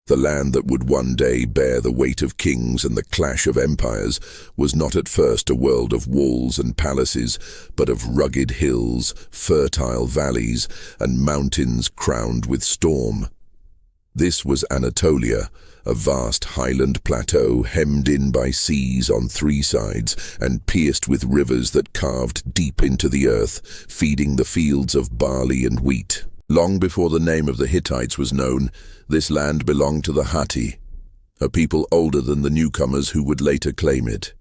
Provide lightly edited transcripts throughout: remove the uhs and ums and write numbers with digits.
The land that would one day bear the weight of kings and the clash of empires was not at first a world of walls and palaces, but of rugged hills, fertile valleys, and mountains crowned with storm. This was Anatolia, a vast highland plateau hemmed in by seas on three sides and pierced with rivers that carved deep into the earth, feeding the fields of barley and wheat. Long before the name of the Hittites was known, this land belonged to the Hatti, a people older than the newcomers who would later claim it.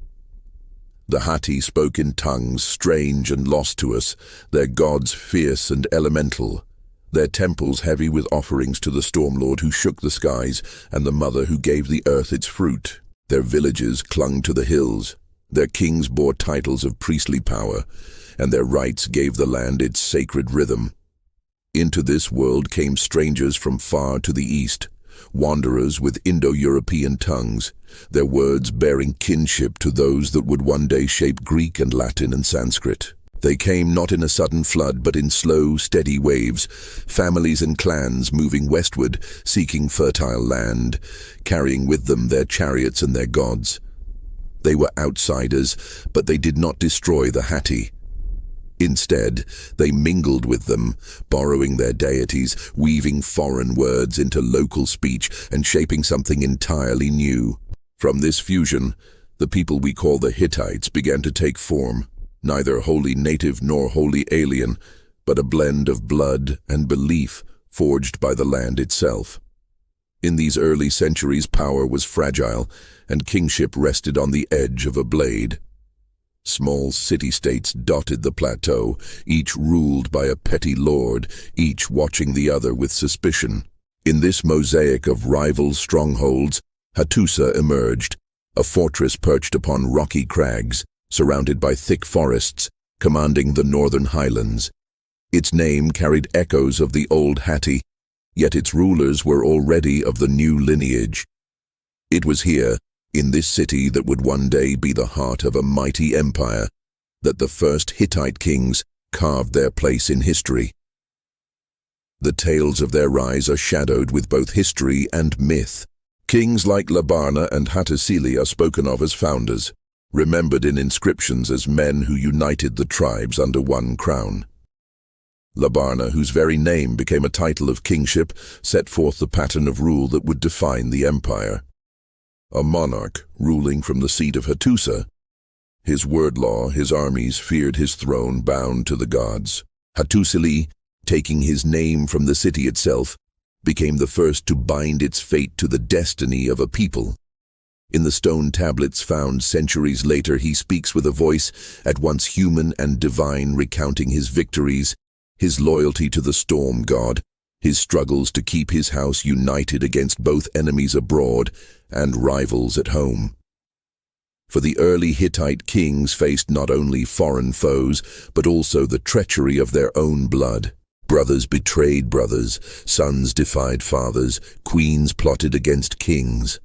The Hatti spoke in tongues strange and lost to us, their gods fierce and elemental, their temples heavy with offerings to the storm lord who shook the skies and the mother who gave the earth its fruit. Their villages clung to the hills, their kings bore titles of priestly power, and their rites gave the land its sacred rhythm. Into this world came strangers from far to the east, wanderers with Indo-European tongues, their words bearing kinship to those that would one day shape Greek and Latin and Sanskrit. They came not in a sudden flood, but in slow, steady waves, families and clans moving westward, seeking fertile land, carrying with them their chariots and their gods. They were outsiders, but they did not destroy the Hatti. Instead, they mingled with them, borrowing their deities, weaving foreign words into local speech, and shaping something entirely new. From this fusion, the people we call the Hittites began to take form, neither wholly native nor wholly alien, but a blend of blood and belief forged by the land itself. In these early centuries, power was fragile, and kingship rested on the edge of a blade. Small city-states dotted the plateau, each ruled by a petty lord, each watching the other with suspicion. In this mosaic of rival strongholds, Hattusa emerged, a fortress perched upon rocky crags, surrounded by thick forests, commanding the northern highlands. Its name carried echoes of the old Hatti, yet its rulers were already of the new lineage. It was here, in this city that would one day be the heart of a mighty empire, that the first Hittite kings carved their place in history. The tales of their rise are shadowed with both history and myth. Kings like Labarna and Hattusili are spoken of as founders, remembered in inscriptions as men who united the tribes under one crown. Labarna, whose very name became a title of kingship, set forth the pattern of rule that would define the empire. A monarch ruling from the seat of Hattusa. His word law, his armies feared his throne bound to the gods. Hattusili, taking his name from the city itself, became the first to bind its fate to the destiny of a people. In the stone tablets found centuries later, he speaks with a voice at once human and divine, recounting his victories, his loyalty to the storm god, his struggles to keep his house united against both enemies abroad and rivals at home. For the early Hittite kings faced not only foreign foes, but also the treachery of their own blood. Brothers betrayed brothers, sons defied fathers, queens plotted against kings.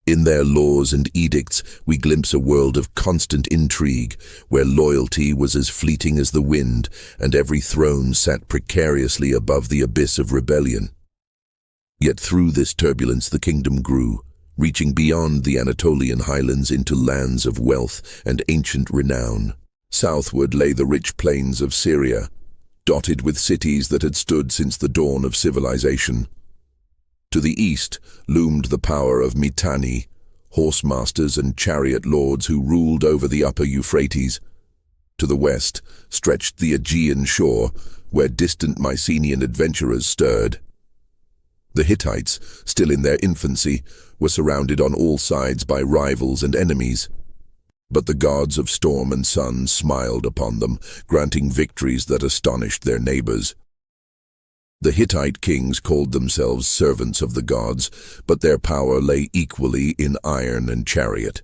In their laws and edicts, we glimpse a world of constant intrigue, where loyalty was as fleeting as the wind, and every throne sat precariously above the abyss of rebellion. Yet through this turbulence the kingdom grew, reaching beyond the Anatolian highlands into lands of wealth and ancient renown. Southward lay the rich plains of Syria, dotted with cities that had stood since the dawn of civilization. To the east loomed the power of Mitanni, horse-masters and chariot lords who ruled over the upper Euphrates. To the west stretched the Aegean shore, where distant Mycenaean adventurers stirred. The Hittites, still in their infancy, were surrounded on all sides by rivals and enemies. But the gods of storm and sun smiled upon them, granting victories that astonished their neighbors. The Hittite kings called themselves servants of the gods, but their power lay equally in iron and chariot.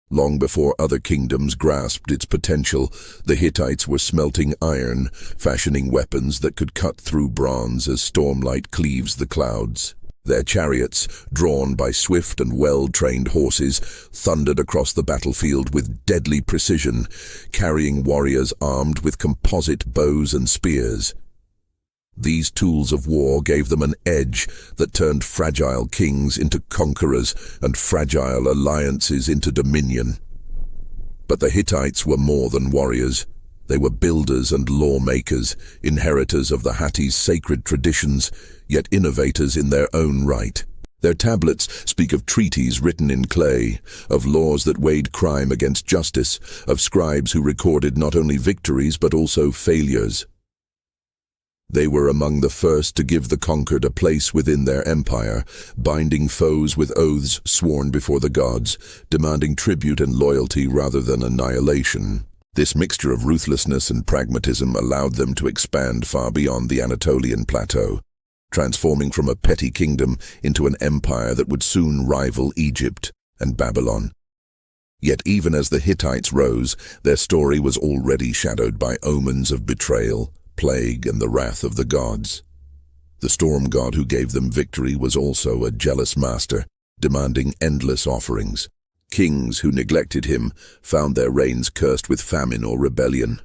Long before other kingdoms grasped its potential, the Hittites were smelting iron, fashioning weapons that could cut through bronze as stormlight cleaves the clouds. Their chariots, drawn by swift and well-trained horses, thundered across the battlefield with deadly precision, carrying warriors armed with composite bows and spears. These tools of war gave them an edge that turned fragile kings into conquerors and fragile alliances into dominion. But the Hittites were more than warriors. They were builders and lawmakers, inheritors of the Hatti's sacred traditions, yet innovators in their own right. Their tablets speak of treaties written in clay, of laws that weighed crime against justice, of scribes who recorded not only victories but also failures. They were among the first to give the conquered a place within their empire, binding foes with oaths sworn before the gods, demanding tribute and loyalty rather than annihilation. This mixture of ruthlessness and pragmatism allowed them to expand far beyond the Anatolian plateau, transforming from a petty kingdom into an empire that would soon rival Egypt and Babylon. Yet even as the Hittites rose, their story was already shadowed by omens of betrayal, plague, and the wrath of the gods. The storm god who gave them victory was also a jealous master, demanding endless offerings. Kings who neglected him found their reigns cursed with famine or rebellion.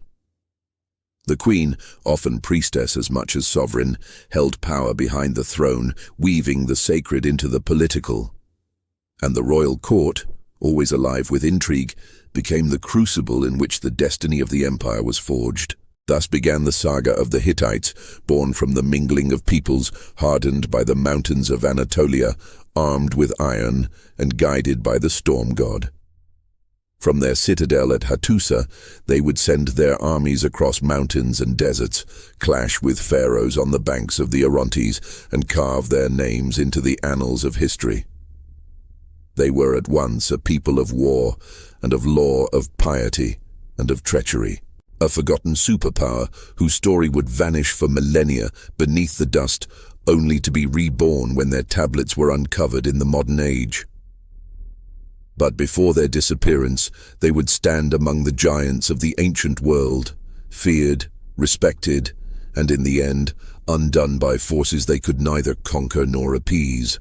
The queen, often priestess as much as sovereign, held power behind the throne, weaving the sacred into the political. And the royal court, always alive with intrigue, became the crucible in which the destiny of the empire was forged. Thus began the saga of the Hittites, born from the mingling of peoples, hardened by the mountains of Anatolia, armed with iron, and guided by the storm god. From their citadel at Hattusa, they would send their armies across mountains and deserts, clash with pharaohs on the banks of the Orontes, and carve their names into the annals of history. They were at once a people of war, and of law, of piety, and of treachery. A forgotten superpower whose story would vanish for millennia beneath the dust, only to be reborn when their tablets were uncovered in the modern age. But before their disappearance, they would stand among the giants of the ancient world, feared, respected, and in the end, undone by forces they could neither conquer nor appease.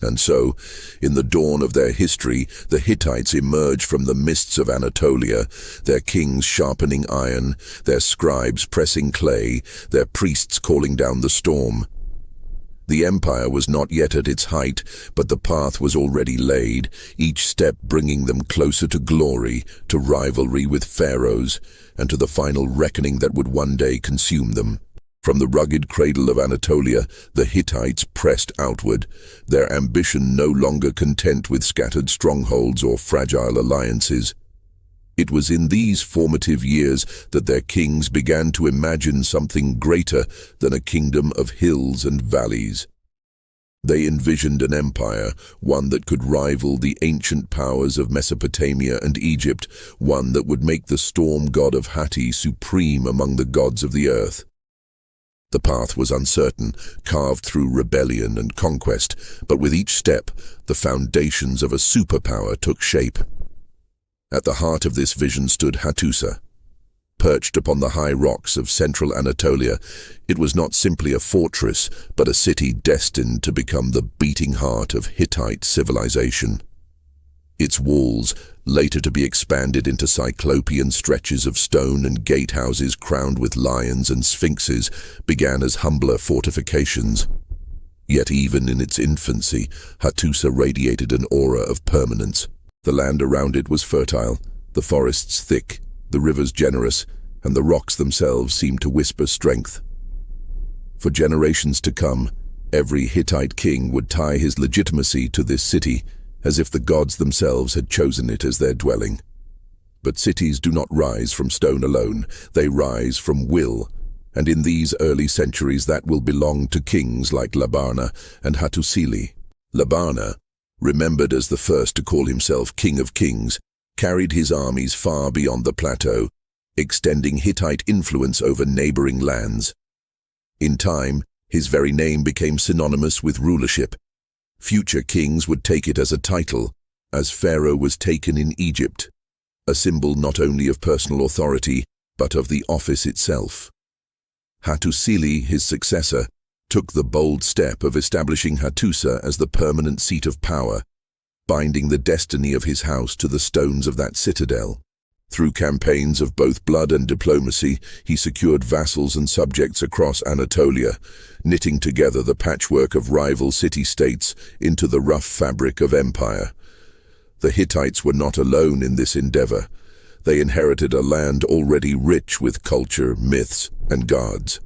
And so, in the dawn of their history, the Hittites emerged from the mists of Anatolia, their kings sharpening iron, their scribes pressing clay, their priests calling down the storm. The empire was not yet at its height, but the path was already laid, each step bringing them closer to glory, to rivalry with pharaohs, and to the final reckoning that would one day consume them. From the rugged cradle of Anatolia, the Hittites pressed outward, their ambition no longer content with scattered strongholds or fragile alliances. It was in these formative years that their kings began to imagine something greater than a kingdom of hills and valleys. They envisioned an empire, one that could rival the ancient powers of Mesopotamia and Egypt, one that would make the storm god of Hatti supreme among the gods of the earth. The path was uncertain, carved through rebellion and conquest, but with each step, the foundations of a superpower took shape. At the heart of this vision stood Hattusa. Perched upon the high rocks of central Anatolia, it was not simply a fortress, but a city destined to become the beating heart of Hittite civilization. Its walls, later to be expanded into cyclopean stretches of stone and gatehouses crowned with lions and sphinxes, began as humbler fortifications. Yet even in its infancy, Hattusa radiated an aura of permanence. The land around it was fertile, the forests thick, the rivers generous, and the rocks themselves seemed to whisper strength. For generations to come, every Hittite king would tie his legitimacy to this city, as if the gods themselves had chosen it as their dwelling. But cities do not rise from stone alone, they rise from will, and in these early centuries that will belong to kings like Labarna and Hattusili. Labarna, remembered as the first to call himself King of Kings, carried his armies far beyond the plateau, extending Hittite influence over neighboring lands. In time, his very name became synonymous with rulership. Future kings would take it as a title, as Pharaoh was taken in Egypt, a symbol not only of personal authority, but of the office itself. Hattusili, his successor, took the bold step of establishing Hattusa as the permanent seat of power, binding the destiny of his house to the stones of that citadel. Through campaigns of both blood and diplomacy, he secured vassals and subjects across Anatolia, knitting together the patchwork of rival city-states into the rough fabric of empire. The Hittites were not alone in this endeavor. They inherited a land already rich with culture, myths, and gods.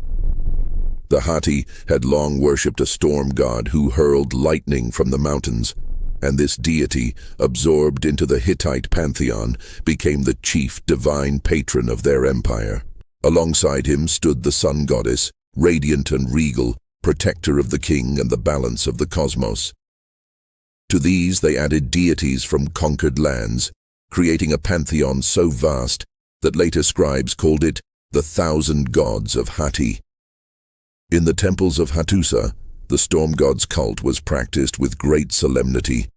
The Hatti had long worshipped a storm god who hurled lightning from the mountains, and this deity, absorbed into the Hittite pantheon, became the chief divine patron of their empire. Alongside him stood the sun goddess, radiant and regal, protector of the king and the balance of the cosmos. To these they added deities from conquered lands, creating a pantheon so vast that later scribes called it the 1,000 gods of Hatti. In the temples of Hattusa, the storm god's cult was practiced with great solemnity.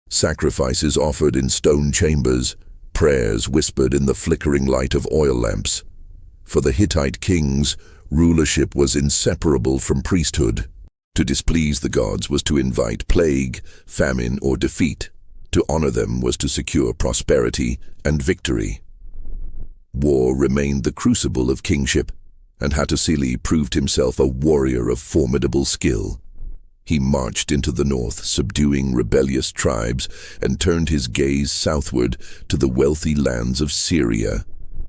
Sacrifices offered in stone chambers, prayers whispered in the flickering light of oil lamps. For the Hittite kings, rulership was inseparable from priesthood. To displease the gods was to invite plague, famine, or defeat. To honor them was to secure prosperity and victory. War remained the crucible of kingship, and Hattusili proved himself a warrior of formidable skill. He marched into the north, subduing rebellious tribes, and turned his gaze southward to the wealthy lands of Syria,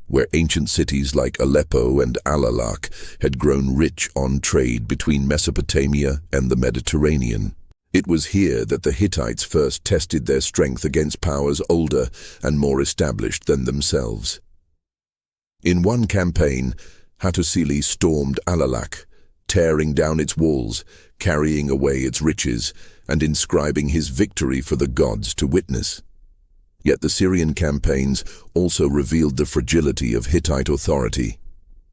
where ancient cities like Aleppo and Alalak had grown rich on trade between Mesopotamia and the Mediterranean. It was here that the Hittites first tested their strength against powers older and more established than themselves. In one campaign, Hattusili stormed Alalak, tearing down its walls, carrying away its riches, and inscribing his victory for the gods to witness. Yet the Syrian campaigns also revealed the fragility of Hittite authority.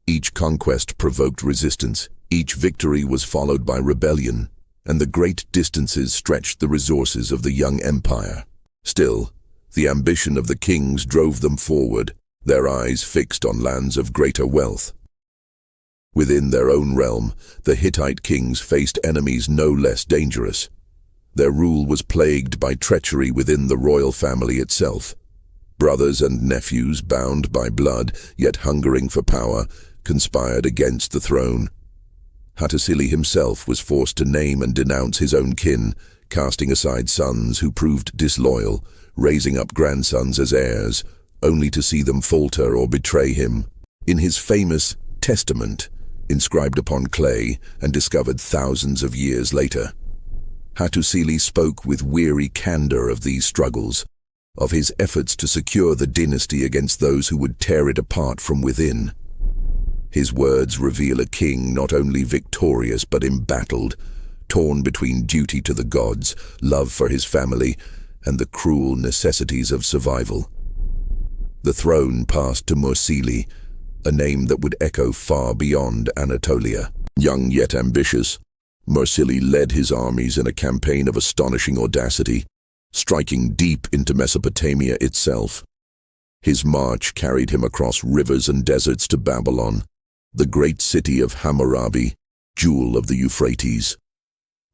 Each conquest provoked resistance, each victory was followed by rebellion, and the great distances stretched the resources of the young empire. Still, the ambition of the kings drove them forward, their eyes fixed on lands of greater wealth. Within their own realm, the Hittite kings faced enemies no less dangerous. Their rule was plagued by treachery within the royal family itself. Brothers and nephews, bound by blood, yet hungering for power, conspired against the throne. Hattusili himself was forced to name and denounce his own kin, casting aside sons who proved disloyal, raising up grandsons as heirs, only to see them falter or betray him. In his famous Testament, inscribed upon clay and discovered thousands of years later, Hattusili spoke with weary candor of these struggles, of his efforts to secure the dynasty against those who would tear it apart from within. His words reveal a king not only victorious but embattled, torn between duty to the gods, love for his family, and the cruel necessities of survival. The throne passed to Mursili, a name that would echo far beyond Anatolia. Young yet ambitious, Mursili led his armies in a campaign of astonishing audacity, striking deep into Mesopotamia itself. His march carried him across rivers and deserts to Babylon, the great city of Hammurabi, jewel of the Euphrates.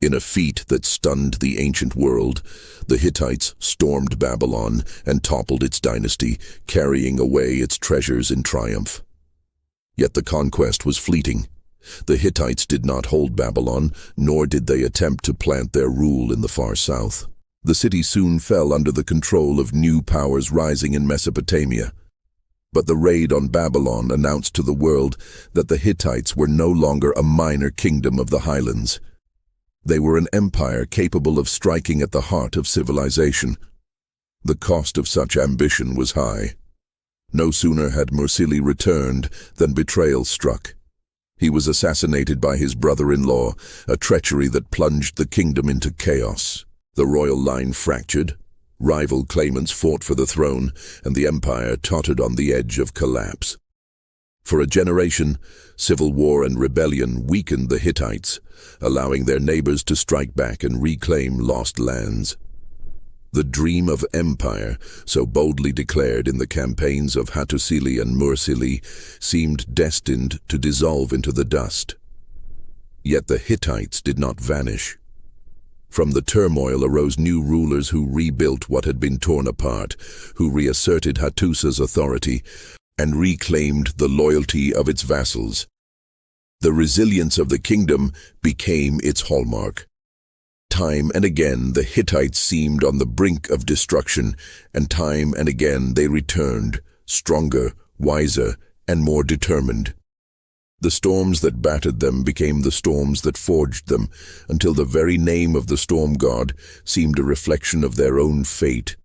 In a feat that stunned the ancient world, the Hittites stormed Babylon and toppled its dynasty, carrying away its treasures in triumph. Yet the conquest was fleeting. The Hittites did not hold Babylon, nor did they attempt to plant their rule in the far south. The city soon fell under the control of new powers rising in Mesopotamia. But the raid on Babylon announced to the world that the Hittites were no longer a minor kingdom of the highlands. They were an empire capable of striking at the heart of civilization. The cost of such ambition was high. No sooner had Mursili returned than betrayal struck. He was assassinated by his brother-in-law, a treachery that plunged the kingdom into chaos. The royal line fractured, rival claimants fought for the throne, and the empire tottered on the edge of collapse. For a generation, civil war and rebellion weakened the Hittites, allowing their neighbors to strike back and reclaim lost lands. The dream of empire, so boldly declared in the campaigns of Hattusili and Mursili, seemed destined to dissolve into the dust. Yet the Hittites did not vanish. From the turmoil arose new rulers who rebuilt what had been torn apart, who reasserted Hattusa's authority and reclaimed the loyalty of its vassals. The resilience of the kingdom became its hallmark. Time and again the Hittites seemed on the brink of destruction, and time and again they returned, stronger, wiser, and more determined. The storms that battered them became the storms that forged them, until the very name of the storm god seemed a reflection of their own fate.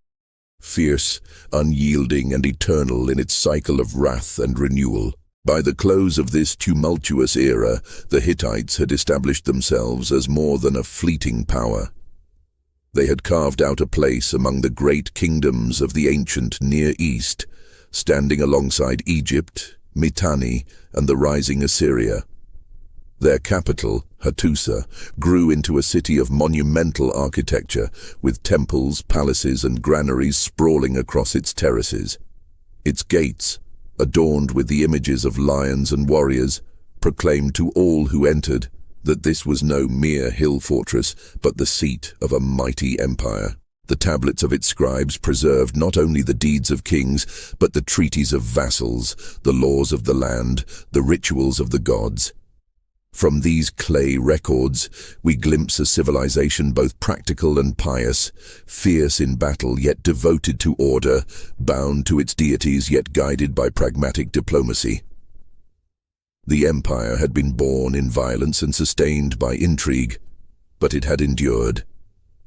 Fierce, unyielding, and eternal in its cycle of wrath and renewal. By the close of this tumultuous era, the Hittites had established themselves as more than a fleeting power. They had carved out a place among the great kingdoms of the ancient Near East, standing alongside Egypt, Mitanni, and the rising Assyria. Their capital, Hattusa, grew into a city of monumental architecture, with temples, palaces, and granaries sprawling across its terraces. Its gates, adorned with the images of lions and warriors, proclaimed to all who entered that this was no mere hill fortress, but the seat of a mighty empire. The tablets of its scribes preserved not only the deeds of kings, but the treaties of vassals, the laws of the land, the rituals of the gods. From these clay records, we glimpse a civilization both practical and pious, fierce in battle yet devoted to order, bound to its deities yet guided by pragmatic diplomacy. The empire had been born in violence and sustained by intrigue, but it had endured.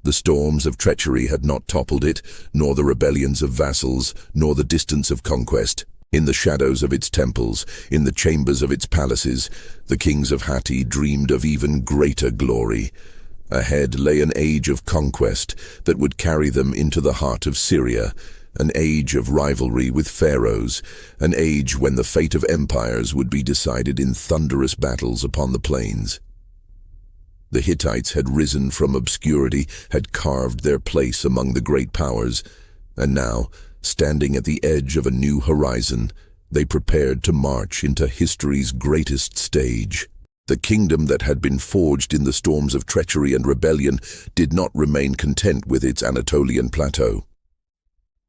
The storms of treachery had not toppled it, nor the rebellions of vassals, nor the distance of conquest. In the shadows of its temples, in the chambers of its palaces, the kings of Hatti dreamed of even greater glory. Ahead lay an age of conquest that would carry them into the heart of Syria, an age of rivalry with pharaohs, an age when the fate of empires would be decided in thunderous battles upon the plains. The Hittites had risen from obscurity, had carved their place among the great powers, and now, standing at the edge of a new horizon, they prepared to march into history's greatest stage. The kingdom that had been forged in the storms of treachery and rebellion did not remain content with its Anatolian plateau.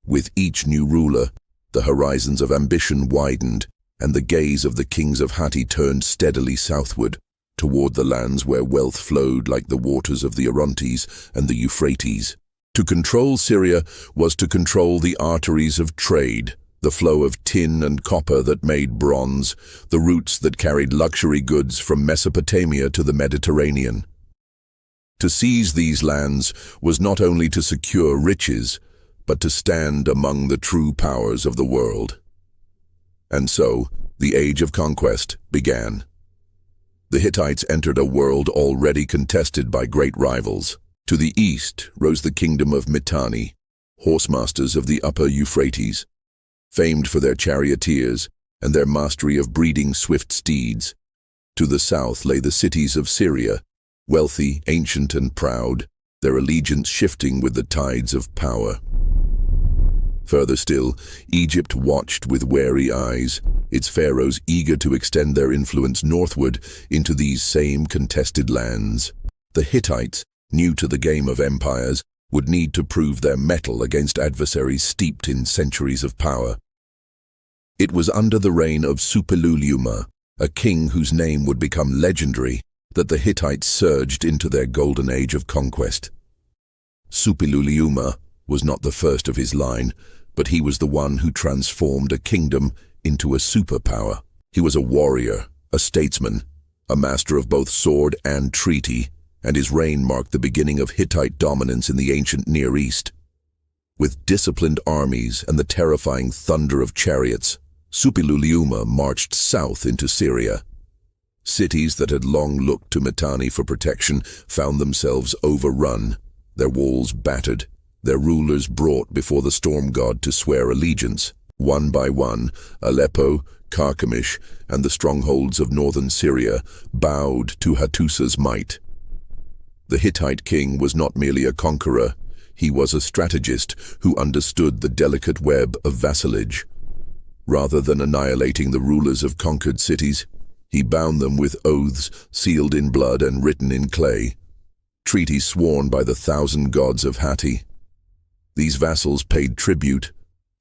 With each new ruler, the horizons of ambition widened, and the gaze of the kings of Hatti turned steadily southward, toward the lands where wealth flowed like the waters of the Orontes and the Euphrates. To control Syria was to control the arteries of trade, the flow of tin and copper that made bronze, the routes that carried luxury goods from Mesopotamia to the Mediterranean. To seize these lands was not only to secure riches, but to stand among the true powers of the world. And so, the age of conquest began. The Hittites entered a world already contested by great rivals. To the east rose the kingdom of Mitanni, horsemasters of the upper Euphrates, famed for their charioteers and their mastery of breeding swift steeds. To the south lay the cities of Syria, wealthy, ancient, and proud, their allegiance shifting with the tides of power. Further still, Egypt watched with wary eyes, its pharaohs eager to extend their influence northward into these same contested lands. The Hittites, new to the game of empires, would need to prove their mettle against adversaries steeped in centuries of power. It was under the reign of Superpower, a king whose name would become legendary, that the Hittites surged into their golden age of conquest. Superpower was not the first of his line, but he was the one who transformed a kingdom into a superpower. He was a warrior, a statesman, a master of both sword and treaty, and his reign marked the beginning of Hittite dominance in the ancient Near East. With disciplined armies and the terrifying thunder of chariots, Superpower marched south into Syria. Cities that had long looked to Mitanni for protection found themselves overrun, their walls battered, their rulers brought before the storm god to swear allegiance. One by one, Aleppo, Carchemish, and the strongholds of northern Syria bowed to Hattusa's might. The Hittite king was not merely a conqueror, he was a strategist who understood the delicate web of vassalage. Rather than annihilating the rulers of conquered cities, he bound them with oaths sealed in blood and written in clay. treaties sworn by the 1,000 gods of Hatti. These vassals paid tribute,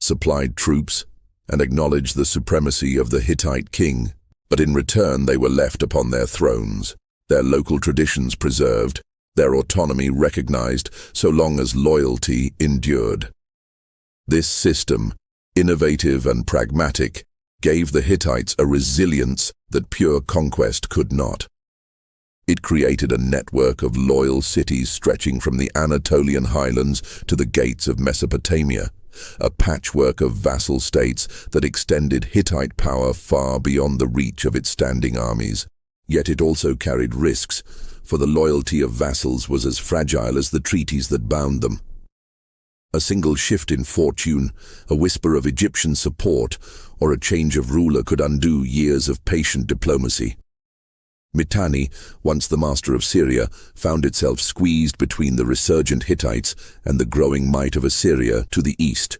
supplied troops, and acknowledged the supremacy of the Hittite king, but in return they were left upon their thrones, their local traditions preserved, their autonomy recognized so long as loyalty endured. This system, innovative and pragmatic, gave the Hittites a resilience that pure conquest could not. It created a network of loyal cities stretching from the Anatolian highlands to the gates of Mesopotamia, a patchwork of vassal states that extended Hittite power far beyond the reach of its standing armies. Yet it also carried risks, for the loyalty of vassals was as fragile as the treaties that bound them. A single shift in fortune, a whisper of Egyptian support, or a change of ruler could undo years of patient diplomacy. Mitanni, once the master of Syria, found itself squeezed between the resurgent Hittites and the growing might of Assyria to the east.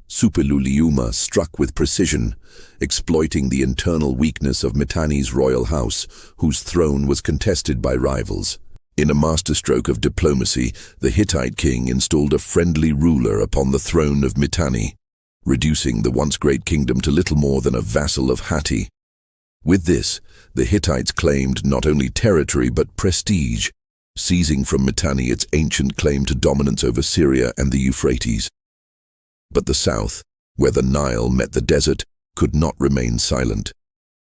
Superpower struck with precision, exploiting the internal weakness of Mitanni's royal house, whose throne was contested by rivals. In a masterstroke of diplomacy, the Hittite king installed a friendly ruler upon the throne of Mitanni, reducing the once great kingdom to little more than a vassal of Hatti. With this, the Hittites claimed not only territory but prestige, seizing from Mitanni its ancient claim to dominance over Syria and the Euphrates. But the south, where the Nile met the desert, could not remain silent.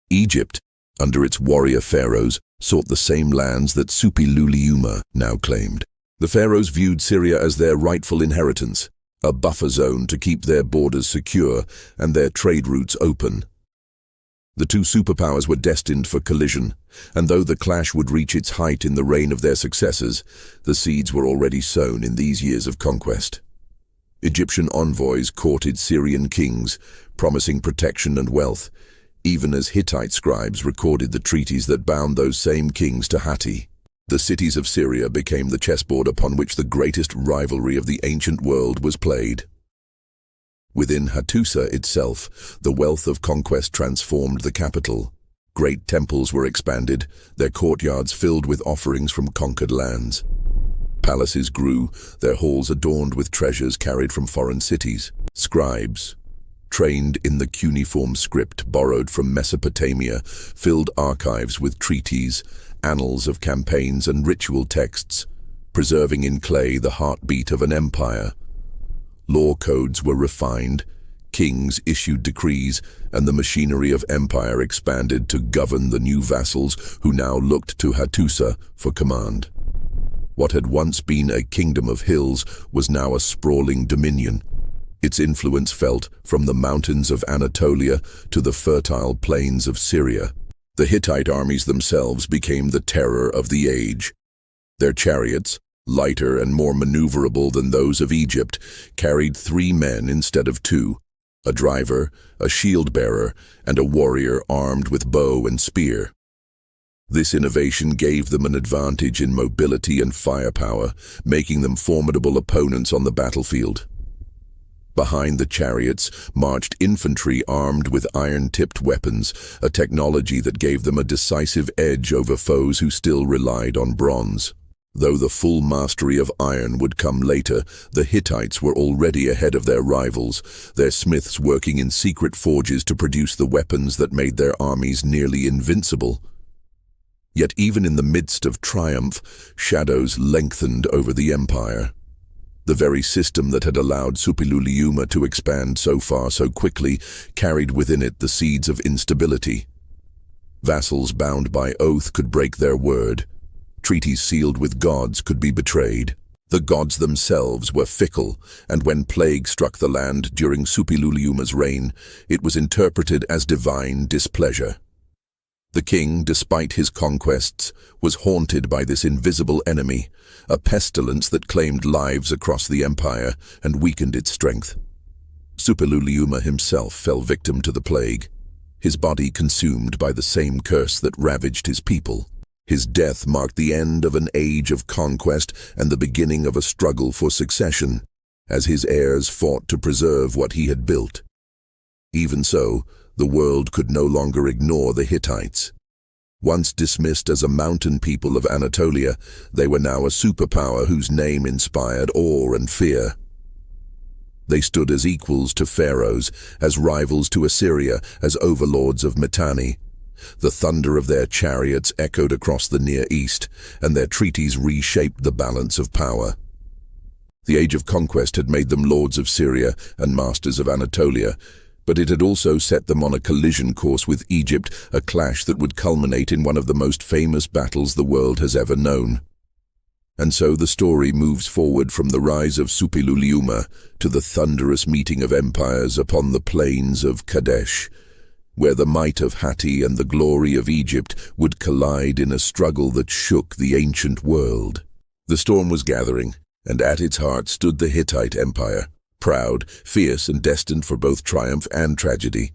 Egypt, under its warrior pharaohs, sought the same lands that Superpower now claimed. The pharaohs viewed Syria as their rightful inheritance, a buffer zone to keep their borders secure and their trade routes open. The two superpowers were destined for collision, and though the clash would reach its height in the reign of their successors, the seeds were already sown in these years of conquest. Egyptian envoys courted Syrian kings, promising protection and wealth, even as Hittite scribes recorded the treaties that bound those same kings to Hatti. The cities of Syria became the chessboard upon which the greatest rivalry of the ancient world was played. Within Hattusa itself, the wealth of conquest transformed the capital. Great temples were expanded, their courtyards filled with offerings from conquered lands. Palaces grew, their halls adorned with treasures carried from foreign cities. Scribes, trained in the cuneiform script borrowed from Mesopotamia, filled archives with treaties, annals of campaigns and ritual texts, preserving in clay the heartbeat of an empire. Law codes were refined, kings issued decrees, and the machinery of empire expanded to govern the new vassals who now looked to Hattusa for command. What had once been a kingdom of hills was now a sprawling dominion, its influence felt from the mountains of Anatolia to the fertile plains of Syria. The Hittite armies themselves became the terror of the age. Their chariots, lighter and more maneuverable than those of Egypt, carried 3 men instead of 2, a driver, a shield-bearer, and a warrior armed with bow and spear. This innovation gave them an advantage in mobility and firepower, making them formidable opponents on the battlefield. Behind the chariots marched infantry armed with iron-tipped weapons, a technology that gave them a decisive edge over foes who still relied on bronze. Though the full mastery of iron would come later, the Hittites were already ahead of their rivals, their smiths working in secret forges to produce the weapons that made their armies nearly invincible. Yet even in the midst of triumph, shadows lengthened over the empire. The very system that had allowed Superpower to expand so far so quickly carried within it the seeds of instability. Vassals bound by oath could break their word. Treaties sealed with gods could be betrayed. The gods themselves were fickle, and when plague struck the land during Superpower's reign, it was interpreted as divine displeasure. The king, despite his conquests, was haunted by this invisible enemy, a pestilence that claimed lives across the empire and weakened its strength. Superpower himself fell victim to the plague, his body consumed by the same curse that ravaged his people. His death marked the end of an age of conquest and the beginning of a struggle for succession, as his heirs fought to preserve what he had built. Even so, the world could no longer ignore the Hittites. Once dismissed as a mountain people of Anatolia, they were now a superpower whose name inspired awe and fear. They stood as equals to pharaohs, as rivals to Assyria, as overlords of Mitanni. The thunder of their chariots echoed across the Near East, and their treaties reshaped the balance of power. The age of conquest had made them lords of Syria and masters of Anatolia, but it had also set them on a collision course with Egypt, a clash that would culminate in one of the most famous battles the world has ever known. And so the story moves forward from the rise of Superpower to the thunderous meeting of empires upon the plains of Kadesh, where the might of Hittite and the glory of Egypt would collide in a struggle that shook the ancient world. The storm was gathering, and at its heart stood the Hittite Empire, proud, fierce, and destined for both triumph and tragedy.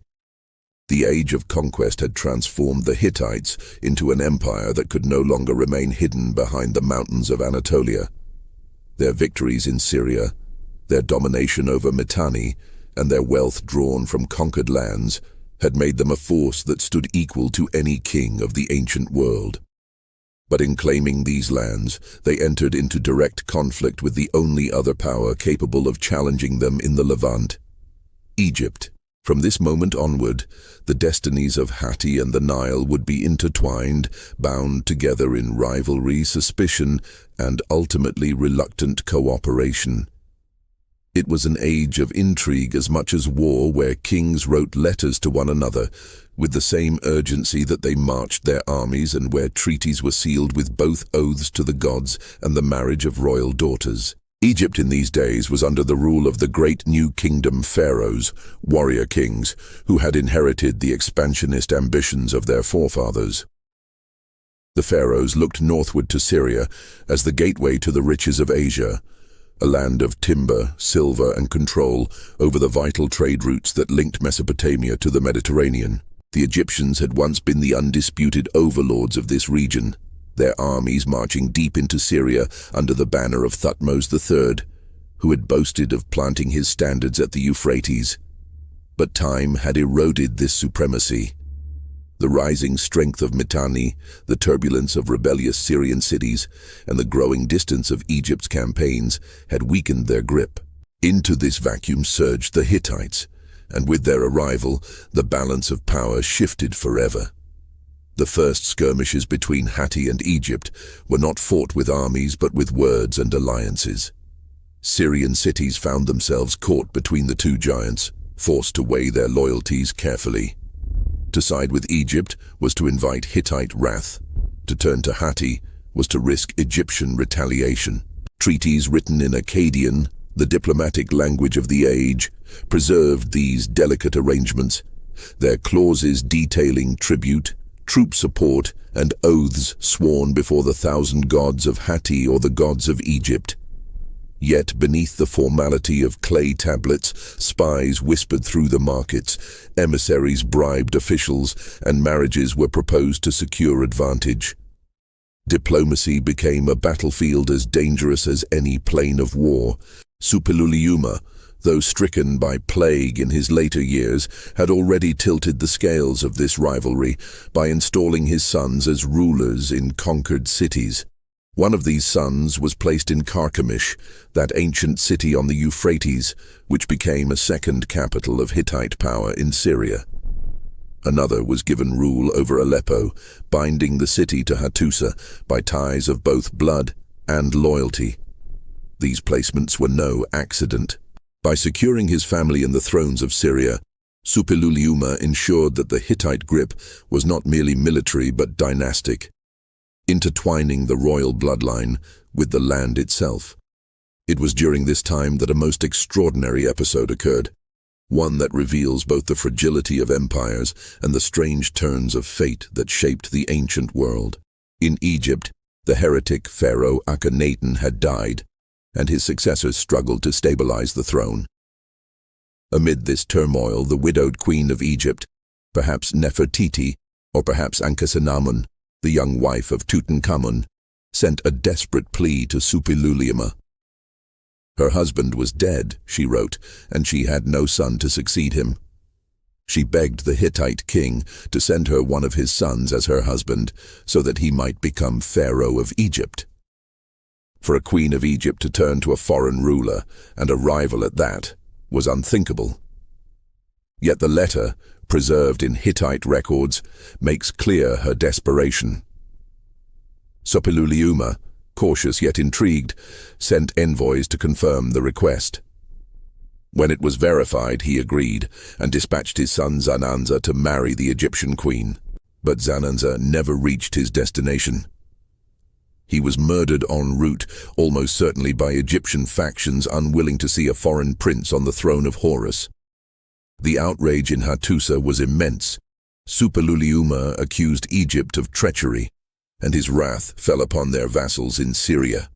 The age of conquest had transformed the Hittites into an empire that could no longer remain hidden behind the mountains of Anatolia. Their victories in Syria, their domination over Mitanni, and their wealth drawn from conquered lands had made them a force that stood equal to any king of the ancient world. But in claiming these lands, they entered into direct conflict with the only other power capable of challenging them in the Levant, Egypt. From this moment onward, the destinies of Hittite and the Nile would be intertwined, bound together in rivalry, suspicion, and ultimately reluctant cooperation. It was an age of intrigue as much as war, where kings wrote letters to one another with the same urgency that they marched their armies, and where treaties were sealed with both oaths to the gods and the marriage of royal daughters. Egypt in these days was under the rule of the great new kingdom pharaohs, warrior kings, who had inherited the expansionist ambitions of their forefathers. The pharaohs looked northward to Syria as the gateway to the riches of Asia, a land of timber, silver, and control over the vital trade routes that linked Mesopotamia to the Mediterranean. The Egyptians had once been the undisputed overlords of this region, their armies marching deep into Syria under the banner of Thutmose III, who had boasted of planting his standards at the Euphrates. But time had eroded this supremacy. The rising strength of Mitanni, the turbulence of rebellious Syrian cities, and the growing distance of Egypt's campaigns had weakened their grip. Into this vacuum surged the Hittites, and with their arrival, the balance of power shifted forever. The first skirmishes between Hittite and Egypt were not fought with armies but with words and alliances. Syrian cities found themselves caught between the two giants, forced to weigh their loyalties carefully. To side with Egypt was to invite Hittite wrath. To turn to Hittite was to risk Egyptian retaliation. Treaties written in Akkadian, the diplomatic language of the age, preserved these delicate arrangements, their clauses detailing tribute, troop support, and oaths sworn before the 1,000 gods of Hittite or the gods of Egypt. Yet beneath the formality of clay tablets, spies whispered through the markets, emissaries bribed officials, and marriages were proposed to secure advantage. Diplomacy became a battlefield as dangerous as any plane of war. Superpower, though stricken by plague in his later years, had already tilted the scales of this rivalry by installing his sons as rulers in conquered cities. One of these sons was placed in Carchemish, that ancient city on the Euphrates, which became a second capital of Hittite power in Syria. Another was given rule over Aleppo, binding the city to Hattusa by ties of both blood and loyalty. These placements were no accident. By securing his family in the thrones of Syria, Superpower ensured that the Hittite grip was not merely military but dynastic, intertwining the royal bloodline with the land itself. It was during this time that a most extraordinary episode occurred, one that reveals both the fragility of empires and the strange turns of fate that shaped the ancient world. In Egypt, the heretic pharaoh Akhenaten had died, and his successors struggled to stabilize the throne. Amid this turmoil, the widowed queen of Egypt, perhaps Nefertiti, or perhaps Ankhesenamun, the young wife of Tutankhamun, sent a desperate plea to Superpower. Her husband was dead, she wrote, and she had no son to succeed him. She begged the Hittite king to send her one of his sons as her husband so that he might become Pharaoh of Egypt. For a queen of Egypt to turn to a foreign ruler, and a rival at that, was unthinkable. Yet the letter, preserved in Hittite records, makes clear her desperation. Suppiluliuma, cautious yet intrigued, sent envoys to confirm the request. When it was verified, he agreed and dispatched his son Zananza to marry the Egyptian queen. But Zananza never reached his destination. He was murdered en route, almost certainly by Egyptian factions unwilling to see a foreign prince on the throne of Horus. The outrage in Hattusa was immense. Suppiluliuma accused Egypt of treachery, and his wrath fell upon their vassals in Syria.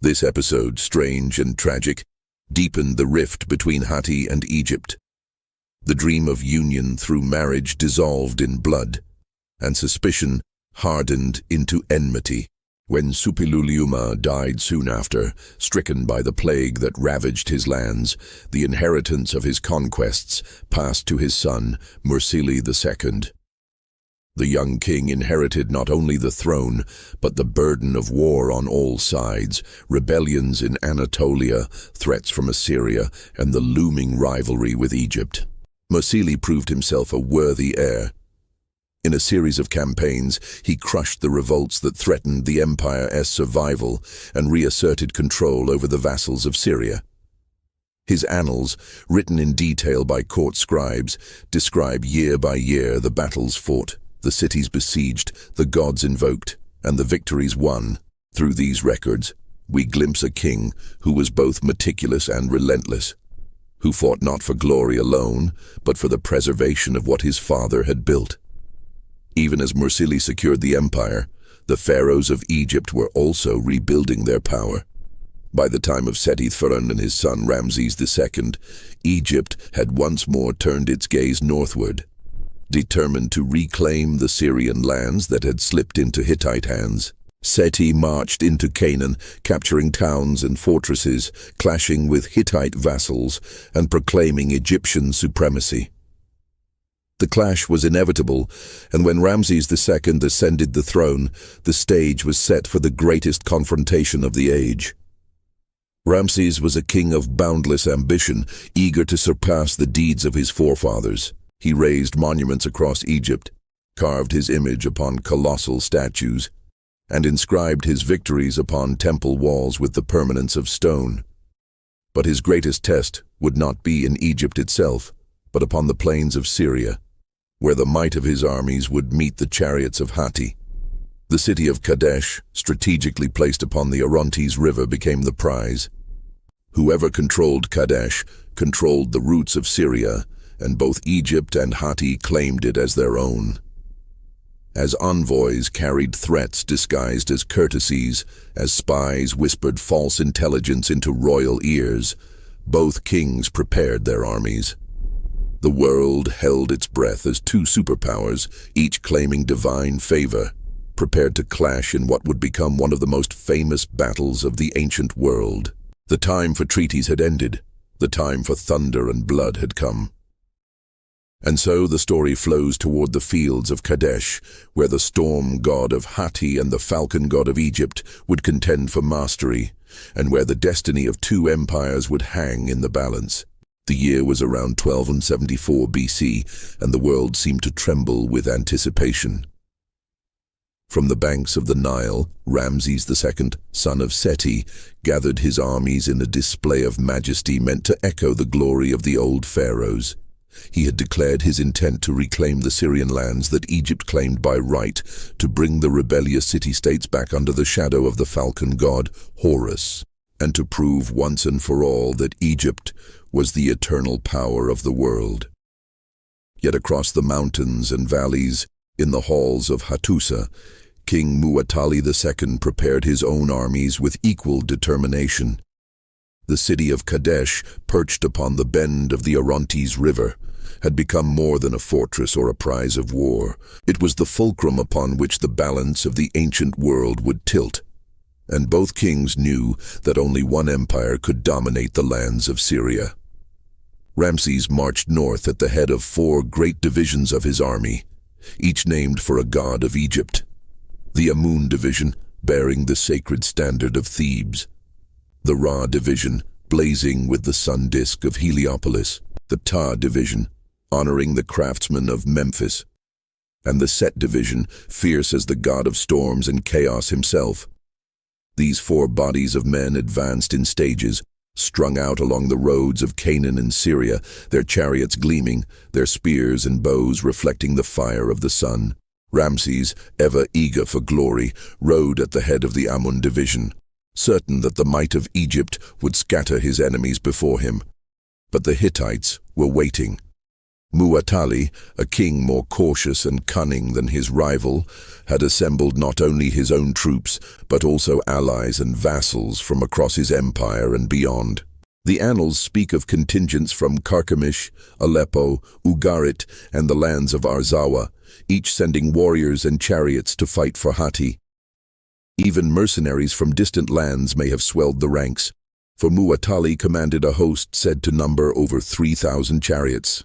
This episode, strange and tragic, deepened the rift between Hatti and Egypt. The dream of union through marriage dissolved in blood, and suspicion hardened into enmity. When Suppiluliuma died soon after, stricken by the plague that ravaged his lands, the inheritance of his conquests passed to his son, Mursili II. The young king inherited not only the throne, but the burden of war on all sides, rebellions in Anatolia, threats from Assyria, and the looming rivalry with Egypt. Mursili proved himself a worthy heir. In a series of campaigns, he crushed the revolts that threatened the empire's survival and reasserted control over the vassals of Syria. His annals, written in detail by court scribes, describe year by year the battles fought, the cities besieged, the gods invoked, and the victories won. Through these records, we glimpse a king who was both meticulous and relentless, who fought not for glory alone, but for the preservation of what his father had built. Even as Mursili secured the empire, the pharaohs of Egypt were also rebuilding their power. By the time of Seti I and his son Ramses II, Egypt had once more turned its gaze northward, determined to reclaim the Syrian lands that had slipped into Hittite hands. Seti marched into Canaan, capturing towns and fortresses, clashing with Hittite vassals, and proclaiming Egyptian supremacy. The clash was inevitable, and when Ramses II ascended the throne, the stage was set for the greatest confrontation of the age. Ramses was a king of boundless ambition, eager to surpass the deeds of his forefathers. He raised monuments across Egypt, carved his image upon colossal statues, and inscribed his victories upon temple walls with the permanence of stone. But his greatest test would not be in Egypt itself, but upon the plains of Syria, where the might of his armies would meet the chariots of Hatti. The city of Kadesh, strategically placed upon the Orontes River, became the prize. Whoever controlled Kadesh controlled the roots of Syria, and both Egypt and Hatti claimed it as their own. As envoys carried threats disguised as courtesies, as spies whispered false intelligence into royal ears, both kings prepared their armies. The world held its breath as two superpowers, each claiming divine favor, prepared to clash in what would become one of the most famous battles of the ancient world. The time for treaties had ended. The time for thunder and blood had come. And so the story flows toward the fields of Kadesh, where the storm god of Hatti and the falcon god of Egypt would contend for mastery, and where the destiny of two empires would hang in the balance. The year was around 1274 BC, and the world seemed to tremble with anticipation. From the banks of the Nile, Ramses II, son of Seti, gathered his armies in a display of majesty meant to echo the glory of the old pharaohs. He had declared his intent to reclaim the Syrian lands that Egypt claimed by right, to bring the rebellious city-states back under the shadow of the falcon god Horus, and to prove once and for all that Egypt was the eternal power of the world. Yet across the mountains and valleys, in the halls of Hattusa, King Muwatalli II prepared his own armies with equal determination. The city of Kadesh, perched upon the bend of the Orontes River, had become more than a fortress or a prize of war. It was the fulcrum upon which the balance of the ancient world would tilt, and both kings knew that only one empire could dominate the lands of Syria. Ramses marched north at the head of 4 great divisions of his army, each named for a god of Egypt. The Amun division, bearing the sacred standard of Thebes. The Ra division, blazing with the sun disk of Heliopolis. The Ta division, honoring the craftsmen of Memphis. And the Set division, fierce as the god of storms and chaos himself. These 4 bodies of men advanced in stages, strung out along the roads of Canaan and Syria, their chariots gleaming, their spears and bows reflecting the fire of the sun. Ramses, ever eager for glory, rode at the head of the Amun division, certain that the might of Egypt would scatter his enemies before him. But the Hittites were waiting. Mu'attali, a king more cautious and cunning than his rival, had assembled not only his own troops, but also allies and vassals from across his empire and beyond. The annals speak of contingents from Carchemish, Aleppo, Ugarit, and the lands of Arzawa, each sending warriors and chariots to fight for Hatti. Even mercenaries from distant lands may have swelled the ranks, for Mu'attali commanded a host said to number over 3,000 chariots,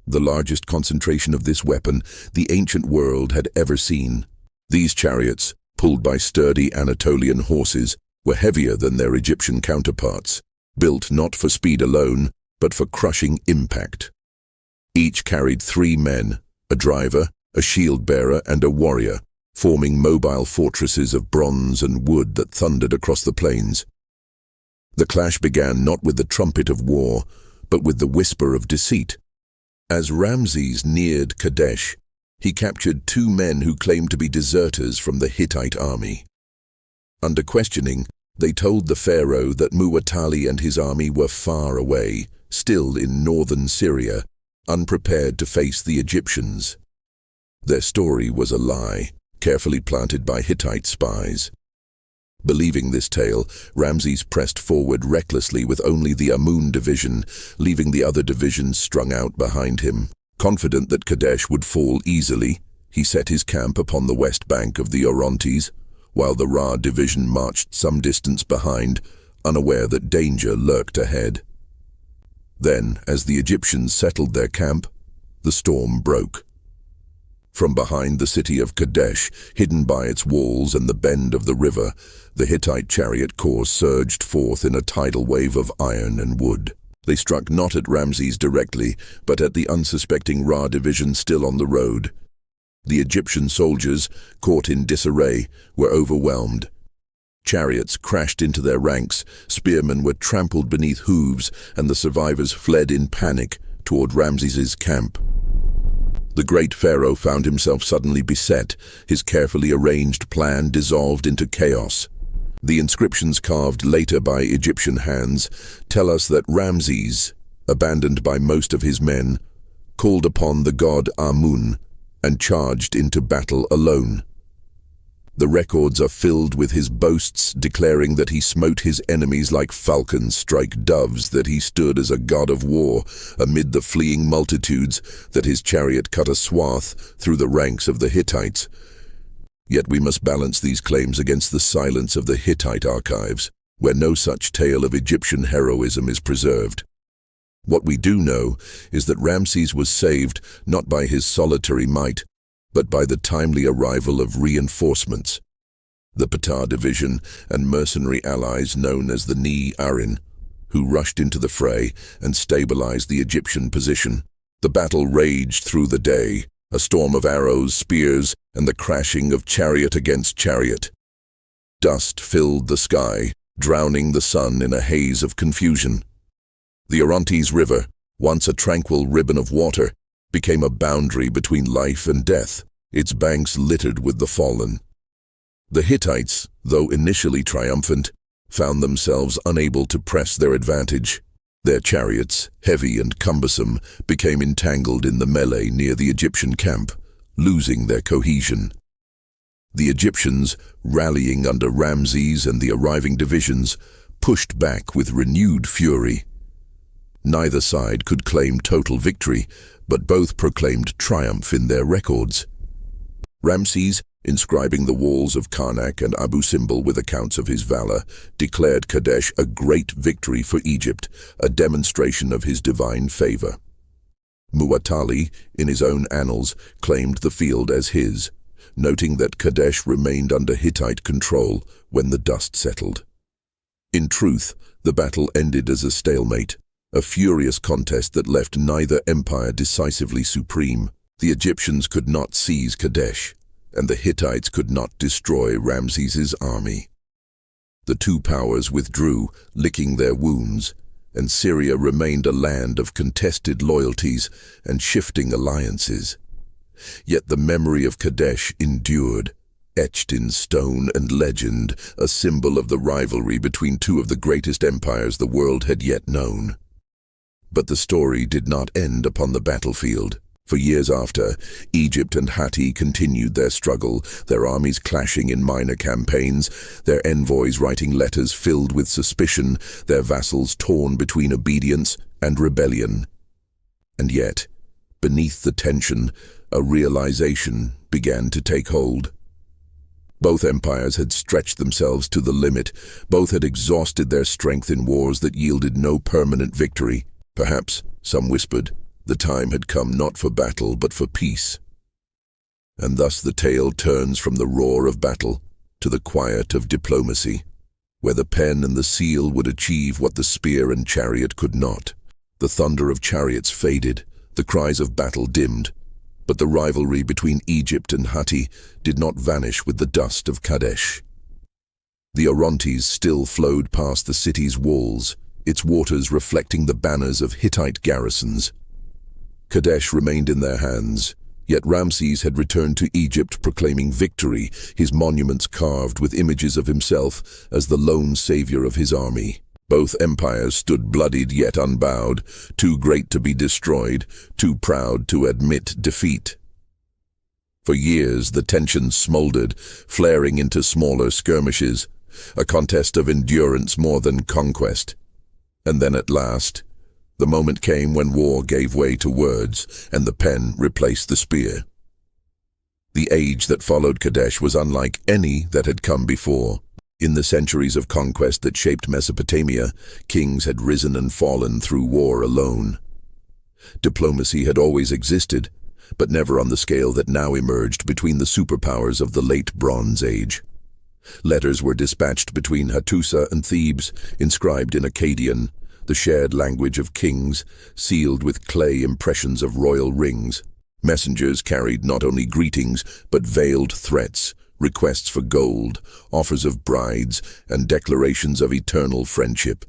the largest concentration of this weapon the ancient world had ever seen. These chariots, pulled by sturdy Anatolian horses, were heavier than their Egyptian counterparts, built not for speed alone, but for crushing impact. Each carried 3 men, a driver, a shield-bearer, and a warrior, forming mobile fortresses of bronze and wood that thundered across the plains. The clash began not with the trumpet of war, but with the whisper of deceit. As Ramses neared Kadesh, he captured 2 men who claimed to be deserters from the Hittite army. Under questioning, they told the pharaoh that Mu'attali and his army were far away, still in northern Syria, unprepared to face the Egyptians. Their story was a lie, carefully planted by Hittite spies. Believing this tale, Ramses pressed forward recklessly with only the Amun division, leaving the other divisions strung out behind him. Confident that Kadesh would fall easily, he set his camp upon the west bank of the Orontes, while the Ra division marched some distance behind, unaware that danger lurked ahead. Then, as the Egyptians settled their camp, the storm broke. From behind the city of Kadesh, hidden by its walls and the bend of the river, the Hittite chariot corps surged forth in a tidal wave of iron and wood. They struck not at Ramses directly, but at the unsuspecting Ra division still on the road. The Egyptian soldiers, caught in disarray, were overwhelmed. Chariots crashed into their ranks, spearmen were trampled beneath hooves, and the survivors fled in panic toward Ramses's camp. The great pharaoh found himself suddenly beset, his carefully arranged plan dissolved into chaos. The inscriptions carved later by Egyptian hands tell us that Ramses, abandoned by most of his men, called upon the god Amun and charged into battle alone. The records are filled with his boasts declaring that he smote his enemies like falcons strike doves, that he stood as a god of war amid the fleeing multitudes, that his chariot cut a swath through the ranks of the Hittites. Yet we must balance these claims against the silence of the Hittite archives, where no such tale of Egyptian heroism is preserved. What we do know is that Ramses was saved not by his solitary might, but by the timely arrival of reinforcements. The Ptah division and mercenary allies known as the Ni Arin, who rushed into the fray and stabilized the Egyptian position. The battle raged through the day, a storm of arrows, spears, and the crashing of chariot against chariot. Dust filled the sky, drowning the sun in a haze of confusion. The Orontes River, once a tranquil ribbon of water, became a boundary between life and death, its banks littered with the fallen. The Hittites, though initially triumphant, found themselves unable to press their advantage. Their chariots, heavy and cumbersome, became entangled in the melee near the Egyptian camp, losing their cohesion. The Egyptians, rallying under Ramses and the arriving divisions, pushed back with renewed fury. Neither side could claim total victory, but both proclaimed triumph in their records. Ramses, inscribing the walls of Karnak and Abu Simbel with accounts of his valor, declared Kadesh a great victory for Egypt, a demonstration of his divine favor. Muwatalli, in his own annals, claimed the field as his, noting that Kadesh remained under Hittite control when the dust settled. In truth, the battle ended as a stalemate, a furious contest that left neither empire decisively supreme. The Egyptians could not seize Kadesh, and the Hittites could not destroy Ramses's army. The two powers withdrew, licking their wounds, and Syria remained a land of contested loyalties and shifting alliances. Yet the memory of Kadesh endured, etched in stone and legend, a symbol of the rivalry between two of the greatest empires the world had yet known. But the story did not end upon the battlefield. For years after, Egypt and Hatti continued their struggle, their armies clashing in minor campaigns, their envoys writing letters filled with suspicion, their vassals torn between obedience and rebellion. And yet, beneath the tension, a realization began to take hold. Both empires had stretched themselves to the limit. Both had exhausted their strength in wars that yielded no permanent victory. Perhaps, some whispered, the time had come not for battle but for peace. And thus the tale turns from the roar of battle to the quiet of diplomacy, where the pen and the seal would achieve what the spear and chariot could not. The thunder of chariots faded, the cries of battle dimmed, but the rivalry between Egypt and Hatti did not vanish with the dust of Kadesh. The Orontes still flowed past the city's walls, its waters reflecting the banners of Hittite garrisons. Kadesh remained in their hands, yet Ramses had returned to Egypt proclaiming victory, his monuments carved with images of himself as the lone savior of his army. Both empires stood bloodied yet unbowed, too great to be destroyed, too proud to admit defeat. For years the tension smoldered, flaring into smaller skirmishes, a contest of endurance more than conquest. And then at last, the moment came when war gave way to words, and the pen replaced the spear. The age that followed Kadesh was unlike any that had come before. In the centuries of conquest that shaped Mesopotamia, kings had risen and fallen through war alone. Diplomacy had always existed, but never on the scale that now emerged between the superpowers of the late Bronze Age. Letters were dispatched between Hattusa and Thebes, inscribed in Akkadian, the shared language of kings, sealed with clay impressions of royal rings. Messengers carried not only greetings, but veiled threats, requests for gold, offers of brides, and declarations of eternal friendship.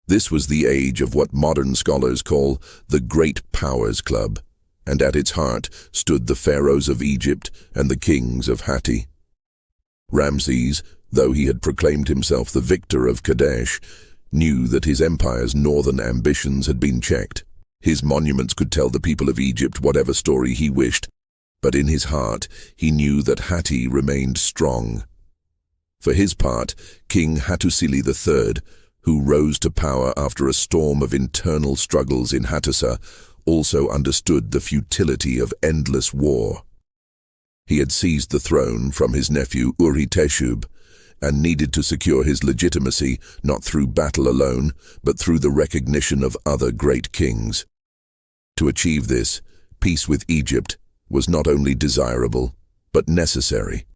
This was the age of what modern scholars call the Great Powers Club, and at its heart stood the pharaohs of Egypt and the kings of Hatti. Ramses, though he had proclaimed himself the victor of Kadesh, knew that his empire's northern ambitions had been checked. His monuments could tell the people of Egypt whatever story he wished, but in his heart he knew that Hatti remained strong. For his part, King Hattusili III, who rose to power after a storm of internal struggles in Hattusa, also understood the futility of endless war. He had seized the throne from his nephew Uri-Teshub, and needed to secure his legitimacy not through battle alone, but through the recognition of other great kings. To achieve this, peace with Egypt was not only desirable, but necessary.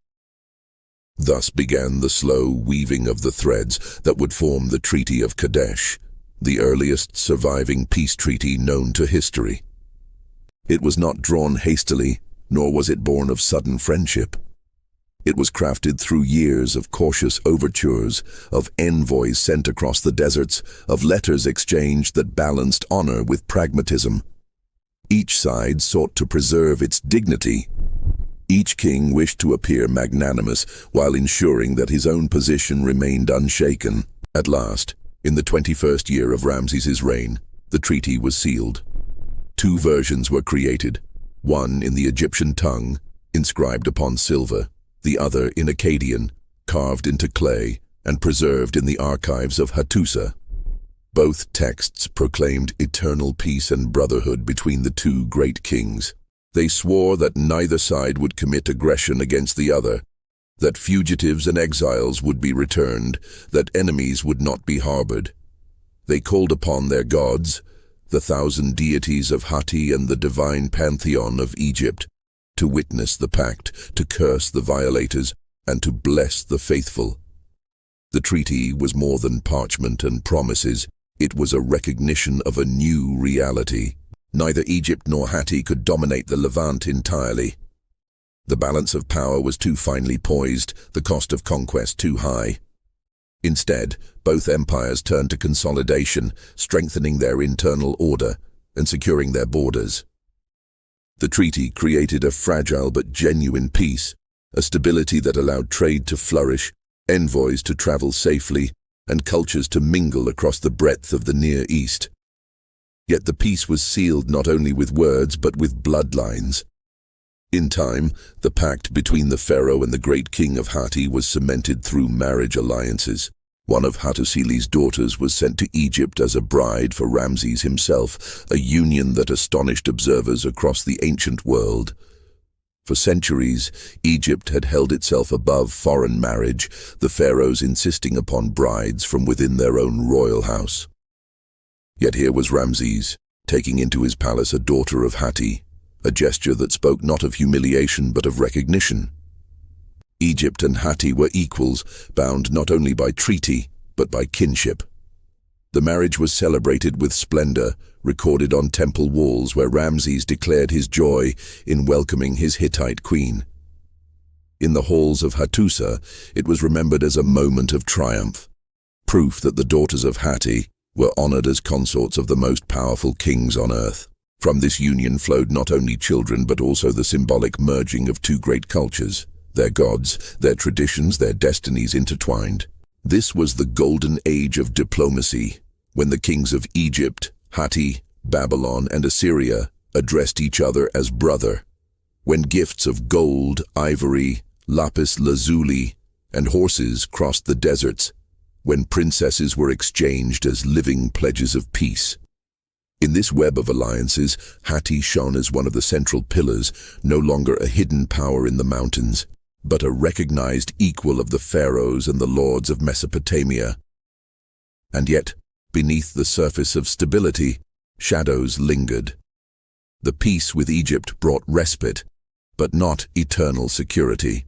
Thus began the slow weaving of the threads that would form the Treaty of Kadesh, the earliest surviving peace treaty known to history. It was not drawn hastily, nor was it born of sudden friendship. It was crafted through years of cautious overtures, of envoys sent across the deserts, of letters exchanged that balanced honor with pragmatism. Each side sought to preserve its dignity. Each king wished to appear magnanimous while ensuring that his own position remained unshaken. At last, in the 21st year of Ramses's reign, the treaty was sealed. Two versions were created, one in the Egyptian tongue, inscribed upon silver, the other in Akkadian, carved into clay and preserved in the archives of Hattusa. Both texts proclaimed eternal peace and brotherhood between the two great kings. They swore that neither side would commit aggression against the other, that fugitives and exiles would be returned, that enemies would not be harbored. They called upon their gods, the 1,000 deities of Hatti and the divine pantheon of Egypt, to witness the pact, to curse the violators, and to bless the faithful. The treaty was more than parchment and promises. It was a recognition of a new reality. Neither Egypt nor Hatti could dominate the Levant entirely. The balance of power was too finely poised, the cost of conquest too high. Instead, both empires turned to consolidation, strengthening their internal order and securing their borders. The treaty created a fragile but genuine peace, a stability that allowed trade to flourish, envoys to travel safely, and cultures to mingle across the breadth of the Near East. Yet the peace was sealed not only with words but with bloodlines. In time, the pact between the pharaoh and the great king of Hatti was cemented through marriage alliances. One of Hattusili's daughters was sent to Egypt as a bride for Ramses himself, a union that astonished observers across the ancient world. For centuries, Egypt had held itself above foreign marriage, the pharaohs insisting upon brides from within their own royal house. Yet here was Ramses, taking into his palace a daughter of Hatti, a gesture that spoke not of humiliation but of recognition. Egypt and Hatti were equals, bound not only by treaty but by kinship. The marriage was celebrated with splendor, recorded on temple walls where Ramses declared his joy in welcoming his Hittite queen. In the halls of Hattusa, it was remembered as a moment of triumph, proof that the daughters of Hatti were honored as consorts of the most powerful kings on earth. From this union flowed not only children but also the symbolic merging of two great cultures, their gods, their traditions, their destinies intertwined. This was the golden age of diplomacy, when the kings of Egypt, Hatti, Babylon, and Assyria addressed each other as brother, when gifts of gold, ivory, lapis lazuli, and horses crossed the deserts, when princesses were exchanged as living pledges of peace. In this web of alliances, Hatti shone as one of the central pillars, no longer a hidden power in the mountains, but a recognized equal of the pharaohs and the lords of Mesopotamia. And yet, beneath the surface of stability, shadows lingered. The peace with Egypt brought respite, but not eternal security.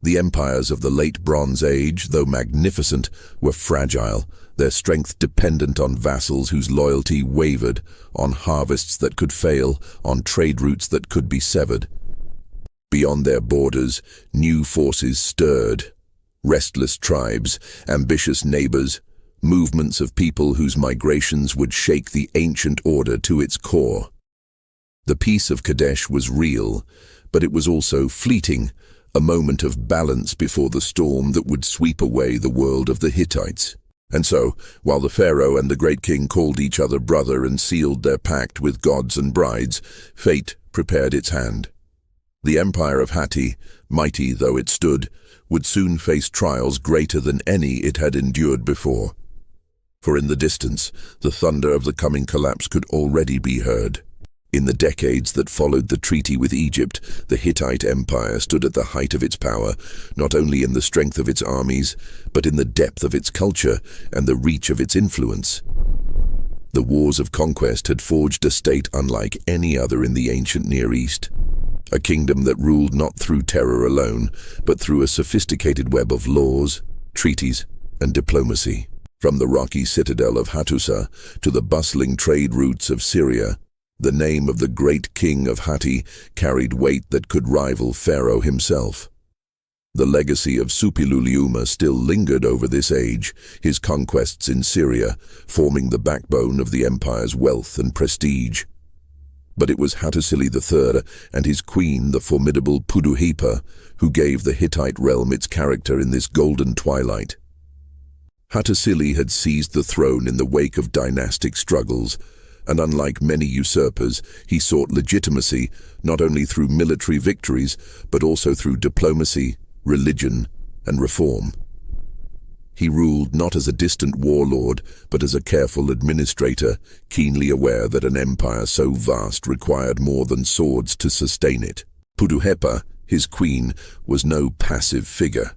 The empires of the late Bronze Age, though magnificent, were fragile, their strength dependent on vassals whose loyalty wavered, on harvests that could fail, on trade routes that could be severed. Beyond their borders, new forces stirred. Restless tribes, ambitious neighbors, movements of people whose migrations would shake the ancient order to its core. The peace of Kadesh was real, but it was also fleeting, a moment of balance before the storm that would sweep away the world of the Hittites. And so, while the pharaoh and the great king called each other brother and sealed their pact with gods and brides, fate prepared its hand. The empire of Hatti, mighty though it stood, would soon face trials greater than any it had endured before. For in the distance, the thunder of the coming collapse could already be heard. In the decades that followed the treaty with Egypt, the Hittite Empire stood at the height of its power, not only in the strength of its armies, but in the depth of its culture and the reach of its influence. The wars of conquest had forged a state unlike any other in the ancient Near East, a kingdom that ruled not through terror alone, but through a sophisticated web of laws, treaties, and diplomacy. From the rocky citadel of Hattusa to the bustling trade routes of Syria, the name of the great king of Hatti carried weight that could rival Pharaoh himself. The legacy of Suppiluliuma still lingered over this age, his conquests in Syria forming the backbone of the empire's wealth and prestige. But it was Hattusili III and his queen, the formidable Puduhipa, who gave the Hittite realm its character in this golden twilight. Hattusili had seized the throne in the wake of dynastic struggles, and unlike many usurpers, he sought legitimacy not only through military victories, but also through diplomacy, religion, and reform. He ruled not as a distant warlord, but as a careful administrator, keenly aware that an empire so vast required more than swords to sustain it. Puduhepa, his queen, was no passive figure.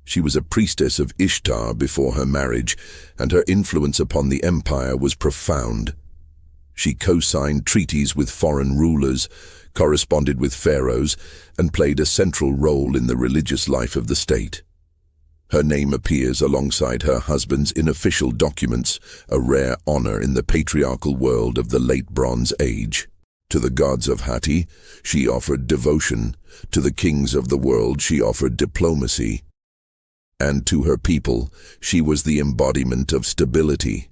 She was a priestess of Ishtar before her marriage, and her influence upon the empire was profound. She co-signed treaties with foreign rulers, corresponded with pharaohs, and played a central role in the religious life of the state. Her name appears alongside her husband's in official documents, a rare honor in the patriarchal world of the late Bronze Age. To the gods of Hatti, she offered devotion. To the kings of the world, she offered diplomacy. And to her people, she was the embodiment of stability.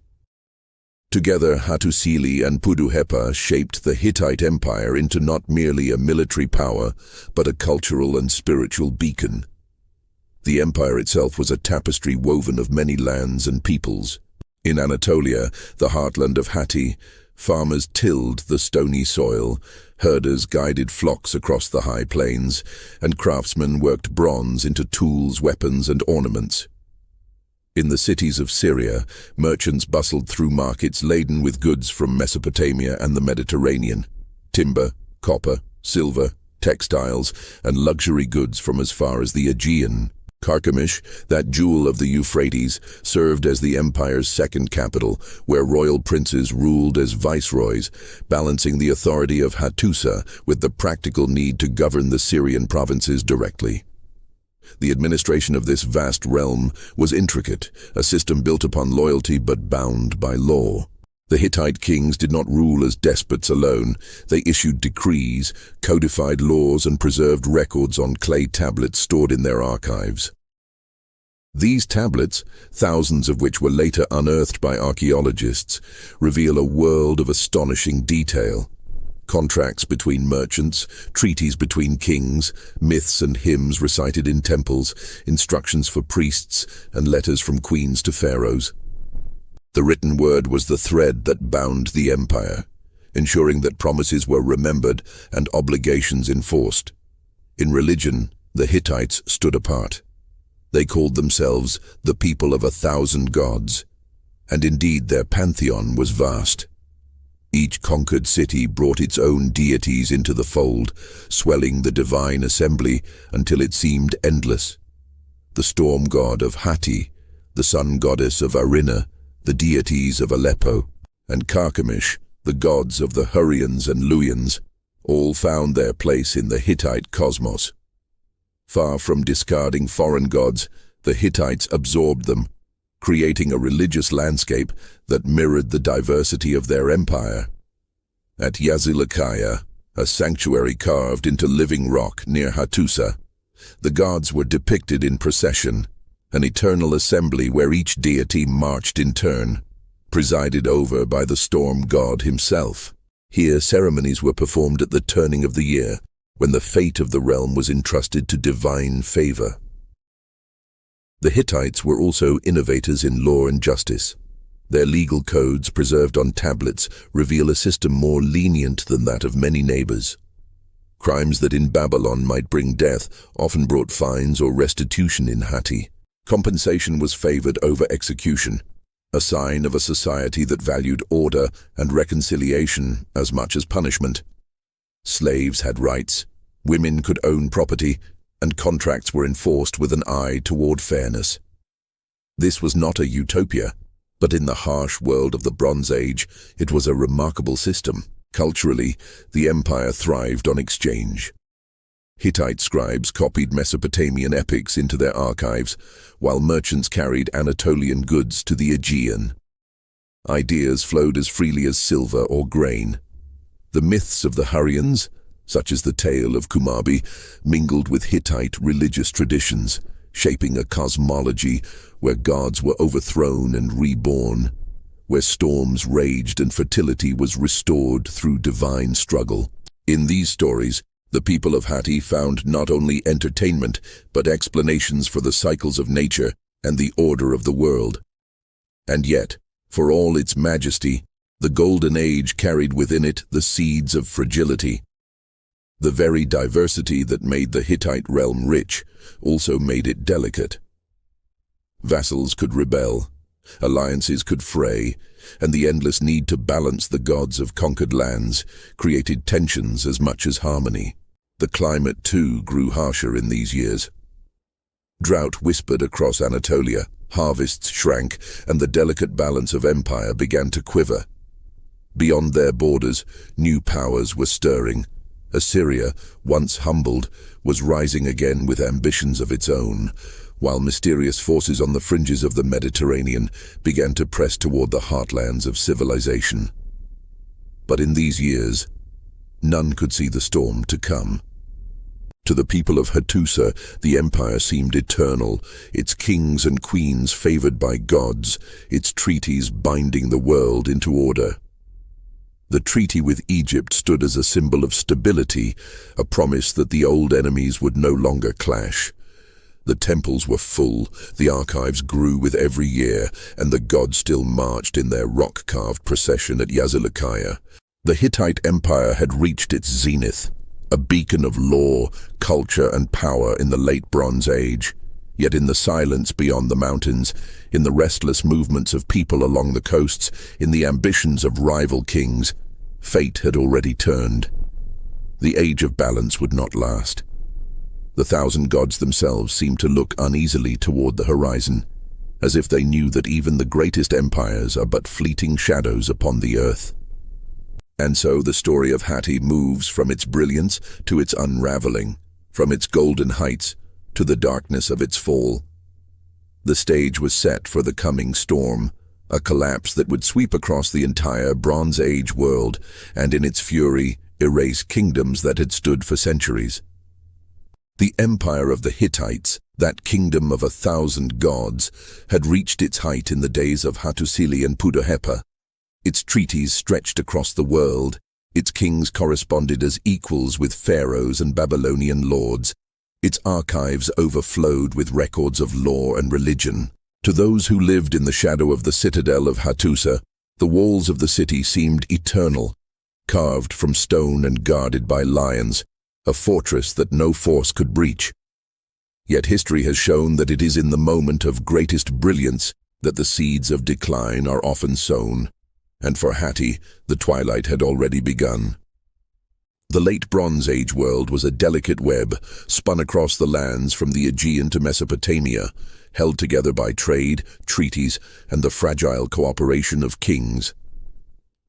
Together, Hattusili and Puduhepa shaped the Hittite Empire into not merely a military power, but a cultural and spiritual beacon. The empire itself was a tapestry woven of many lands and peoples. In Anatolia, the heartland of Hatti, farmers tilled the stony soil, herders guided flocks across the high plains, and craftsmen worked bronze into tools, weapons, and ornaments. In the cities of Syria, merchants bustled through markets laden with goods from Mesopotamia and the Mediterranean: timber, copper, silver, textiles, and luxury goods from as far as the Aegean. Carchemish, that jewel of the Euphrates, served as the empire's second capital, where royal princes ruled as viceroys, balancing the authority of Hattusa with the practical need to govern the Syrian provinces directly. The administration of this vast realm was intricate, a system built upon loyalty but bound by law. The Hittite kings did not rule as despots alone. They issued decrees, codified laws, and preserved records on clay tablets stored in their archives. These tablets, thousands of which were later unearthed by archaeologists, reveal a world of astonishing detail. Contracts between merchants, treaties between kings, myths and hymns recited in temples, instructions for priests, and letters from queens to pharaohs. The written word was the thread that bound the empire, ensuring that promises were remembered and obligations enforced. In religion, the Hittites stood apart. They called themselves the people of 1,000 gods, and indeed their pantheon was vast. Each conquered city brought its own deities into the fold, swelling the divine assembly until it seemed endless. The storm god of Hatti, the sun goddess of Arinna, the deities of Aleppo, and Carchemish, the gods of the Hurrians and Luyans, all found their place in the Hittite cosmos. Far from discarding foreign gods, the Hittites absorbed them, creating a religious landscape that mirrored the diversity of their empire. At Yazilikaya, a sanctuary carved into living rock near Hattusa, the gods were depicted in procession, an eternal assembly where each deity marched in turn, presided over by the storm god himself. Here ceremonies were performed at the turning of the year, when the fate of the realm was entrusted to divine favor. The Hittites were also innovators in law and justice. Their legal codes, preserved on tablets, reveal a system more lenient than that of many neighbors. Crimes that in Babylon might bring death often brought fines or restitution in Hatti. Compensation was favored over execution, a sign of a society that valued order and reconciliation as much as punishment. Slaves had rights, women could own property, and contracts were enforced with an eye toward fairness. This was not a utopia, but in the harsh world of the Bronze Age, it was a remarkable system. Culturally, the empire thrived on exchange. Hittite scribes copied Mesopotamian epics into their archives, while merchants carried Anatolian goods to the Aegean. Ideas flowed as freely as silver or grain. The myths of the Hurrians, such as the tale of Kumabi, mingled with Hittite religious traditions, shaping a cosmology where gods were overthrown and reborn, where storms raged and fertility was restored through divine struggle. In these stories, the people of Hatti found not only entertainment, but explanations for the cycles of nature and the order of the world. And yet, for all its majesty, the Golden Age carried within it the seeds of fragility. The very diversity that made the Hittite realm rich also made it delicate. Vassals could rebel, alliances could fray, and the endless need to balance the gods of conquered lands created tensions as much as harmony. The climate, too, grew harsher in these years. Drought whispered across Anatolia, harvests shrank, and the delicate balance of empire began to quiver. Beyond their borders, new powers were stirring. Assyria, once humbled, was rising again with ambitions of its own, while mysterious forces on the fringes of the Mediterranean began to press toward the heartlands of civilization. But in these years, none could see the storm to come. To the people of Hattusa, the empire seemed eternal, its kings and queens favored by gods, its treaties binding the world into order. The treaty with Egypt stood as a symbol of stability, a promise that the old enemies would no longer clash. The temples were full, the archives grew with every year, and the gods still marched in their rock-carved procession at Yazilikaya. The Hittite Empire had reached its zenith, a beacon of law, culture, and power in the late Bronze Age. Yet in the silence beyond the mountains, in the restless movements of people along the coasts, in the ambitions of rival kings, fate had already turned. The age of balance would not last. The thousand gods themselves seemed to look uneasily toward the horizon, as if they knew that even the greatest empires are but fleeting shadows upon the earth. And so the story of Hatti moves from its brilliance to its unraveling, from its golden heights to the darkness of its fall. The stage was set for the coming storm, a collapse that would sweep across the entire Bronze Age world and in its fury erase kingdoms that had stood for centuries. The empire of the Hittites, that kingdom of 1,000 gods, had reached its height in the days of Hattusili and Puddaheppa. Its treaties stretched across the world, its kings corresponded as equals with pharaohs and Babylonian lords, its archives overflowed with records of law and religion. To those who lived in the shadow of the citadel of Hattusa, the walls of the city seemed eternal, carved from stone and guarded by lions, a fortress that no force could breach. Yet history has shown that it is in the moment of greatest brilliance that the seeds of decline are often sown, and for Hatti, the twilight had already begun. The late Bronze Age world was a delicate web, spun across the lands from the Aegean to Mesopotamia, held together by trade, treaties, and the fragile cooperation of kings.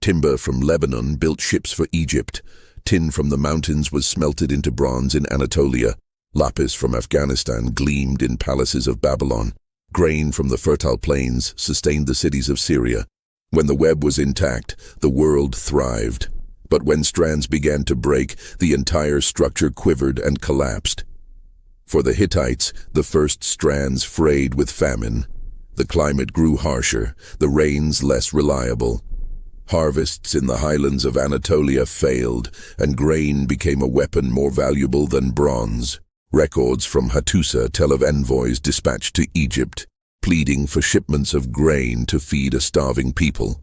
Timber from Lebanon built ships for Egypt, tin from the mountains was smelted into bronze in Anatolia, lapis from Afghanistan gleamed in palaces of Babylon, grain from the fertile plains sustained the cities of Syria. When the web was intact, the world thrived. But when strands began to break, the entire structure quivered and collapsed. For the Hittites, the first strands frayed with famine. The climate grew harsher, the rains less reliable. Harvests in the highlands of Anatolia failed, and grain became a weapon more valuable than bronze. Records from Hattusa tell of envoys dispatched to Egypt, pleading for shipments of grain to feed a starving people.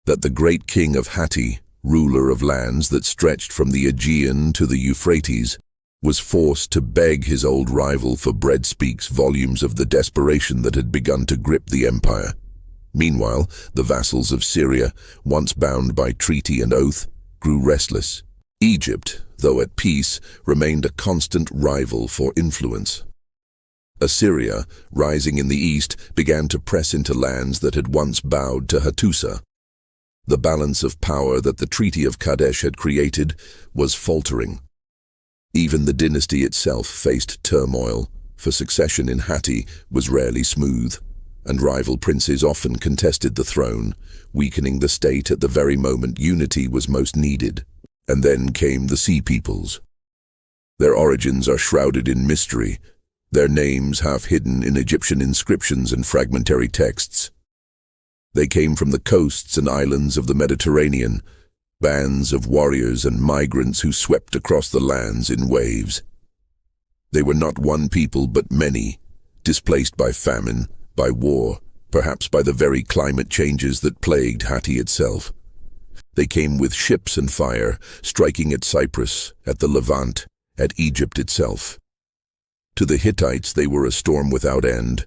That the great king of Hatti, ruler of lands that stretched from the Aegean to the Euphrates, was forced to beg his old rival for bread speaks volumes of the desperation that had begun to grip the empire. Meanwhile, the vassals of Syria, once bound by treaty and oath, grew restless. Egypt, though at peace, remained a constant rival for influence. Assyria, rising in the east, began to press into lands that had once bowed to Hattusa. The balance of power that the Treaty of Kadesh had created was faltering. Even the dynasty itself faced turmoil, for succession in Hatti was rarely smooth, and rival princes often contested the throne, weakening the state at the very moment unity was most needed. And then came the Sea Peoples. Their origins are shrouded in mystery, their names half hidden in Egyptian inscriptions and fragmentary texts. They came from the coasts and islands of the Mediterranean, bands of warriors and migrants who swept across the lands in waves. They were not one people but many, displaced by famine, by war, perhaps by the very climate changes that plagued Hatti itself. They came with ships and fire, striking at Cyprus, at the Levant, at Egypt itself. To the Hittites they were a storm without end,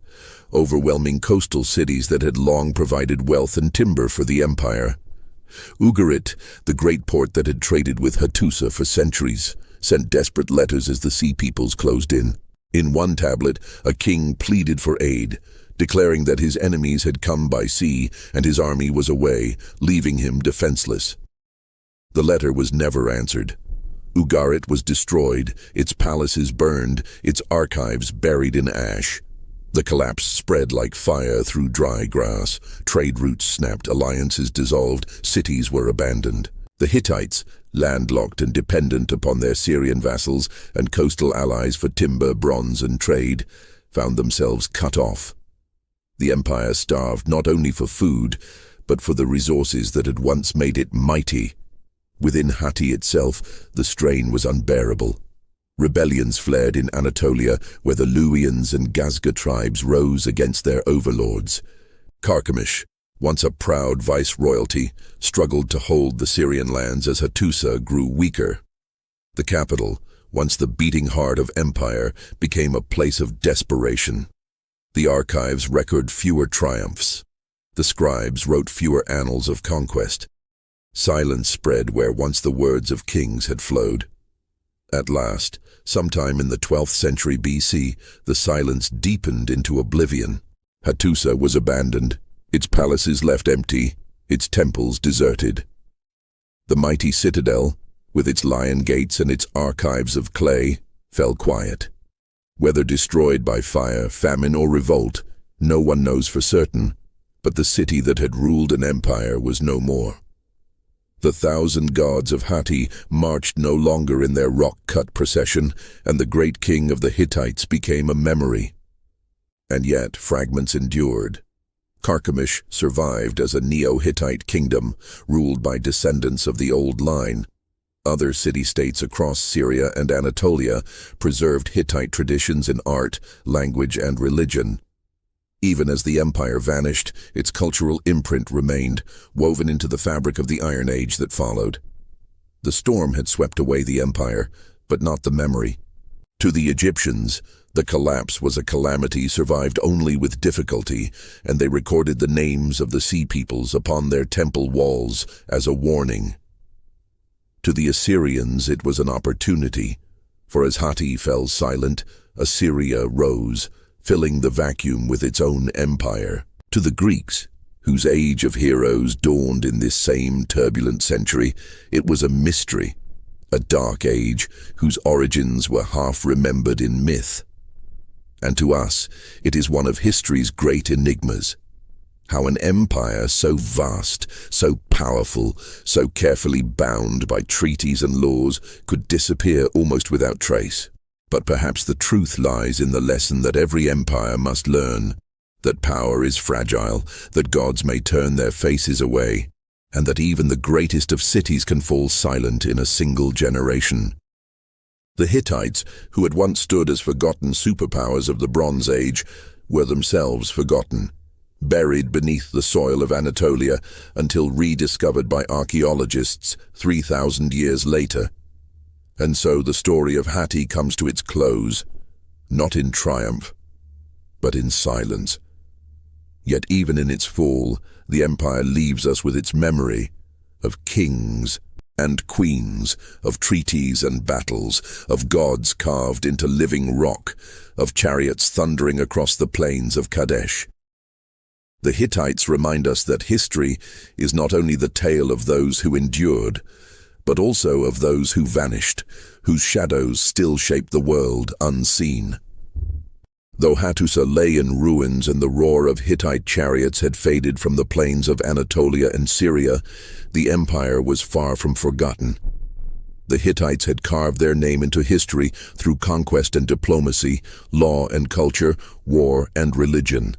overwhelming coastal cities that had long provided wealth and timber for the empire. Ugarit, the great port that had traded with Hattusa for centuries, sent desperate letters as the sea peoples closed in. In one tablet, a king pleaded for aid, declaring that his enemies had come by sea and his army was away, leaving him defenseless. The letter was never answered. Ugarit was destroyed, its palaces burned, its archives buried in ash. The collapse spread like fire through dry grass. Trade routes snapped, alliances dissolved, cities were abandoned. The Hittites, landlocked and dependent upon their Syrian vassals and coastal allies for timber, bronze, and trade, found themselves cut off. The empire starved not only for food, but for the resources that had once made it mighty. Within Hatti itself, the strain was unbearable. Rebellions flared in Anatolia, where the Luwians and Gazga tribes rose against their overlords. Carchemish, once a proud vice-royalty, struggled to hold the Syrian lands as Hattusa grew weaker. The capital, once the beating heart of empire, became a place of desperation. The archives record fewer triumphs. The scribes wrote fewer annals of conquest. Silence spread where once the words of kings had flowed. At last, sometime in the 12th century BC, the silence deepened into oblivion. Hattusa was abandoned, its palaces left empty, its temples deserted. The mighty citadel, with its lion gates and its archives of clay, fell quiet. Whether destroyed by fire, famine, or revolt, no one knows for certain, but the city that had ruled an empire was no more. The 1,000 gods of Hatti marched no longer in their rock-cut procession, and the great king of the Hittites became a memory. And yet fragments endured. Carchemish survived as a Neo-Hittite kingdom, ruled by descendants of the old line. Other city-states across Syria and Anatolia preserved Hittite traditions in art, language, and religion. Even as the empire vanished, its cultural imprint remained, woven into the fabric of the Iron Age that followed. The storm had swept away the empire, but not the memory. To the Egyptians, the collapse was a calamity survived only with difficulty, and they recorded the names of the sea peoples upon their temple walls as a warning. To the Assyrians it was an opportunity, for as Hatti fell silent, Assyria rose, filling the vacuum with its own empire. To the Greeks, whose age of heroes dawned in this same turbulent century, it was a mystery, a dark age whose origins were half remembered in myth. And to us, it is one of history's great enigmas. How an empire so vast, so powerful, so carefully bound by treaties and laws could disappear almost without trace. But perhaps the truth lies in the lesson that every empire must learn, that power is fragile, that gods may turn their faces away, and that even the greatest of cities can fall silent in a single generation. The Hittites, who had once stood as forgotten superpowers of the Bronze Age, were themselves forgotten, buried beneath the soil of Anatolia until rediscovered by archaeologists 3,000 years later. And so the story of Hatti comes to its close, not in triumph, but in silence. Yet even in its fall, the empire leaves us with its memory of kings and queens, of treaties and battles, of gods carved into living rock, of chariots thundering across the plains of Kadesh. The Hittites remind us that history is not only the tale of those who endured, but also of those who vanished, whose shadows still shape the world unseen. Though Hattusa lay in ruins and the roar of Hittite chariots had faded from the plains of Anatolia and Syria, the empire was far from forgotten. The Hittites had carved their name into history through conquest and diplomacy, law and culture, war and religion.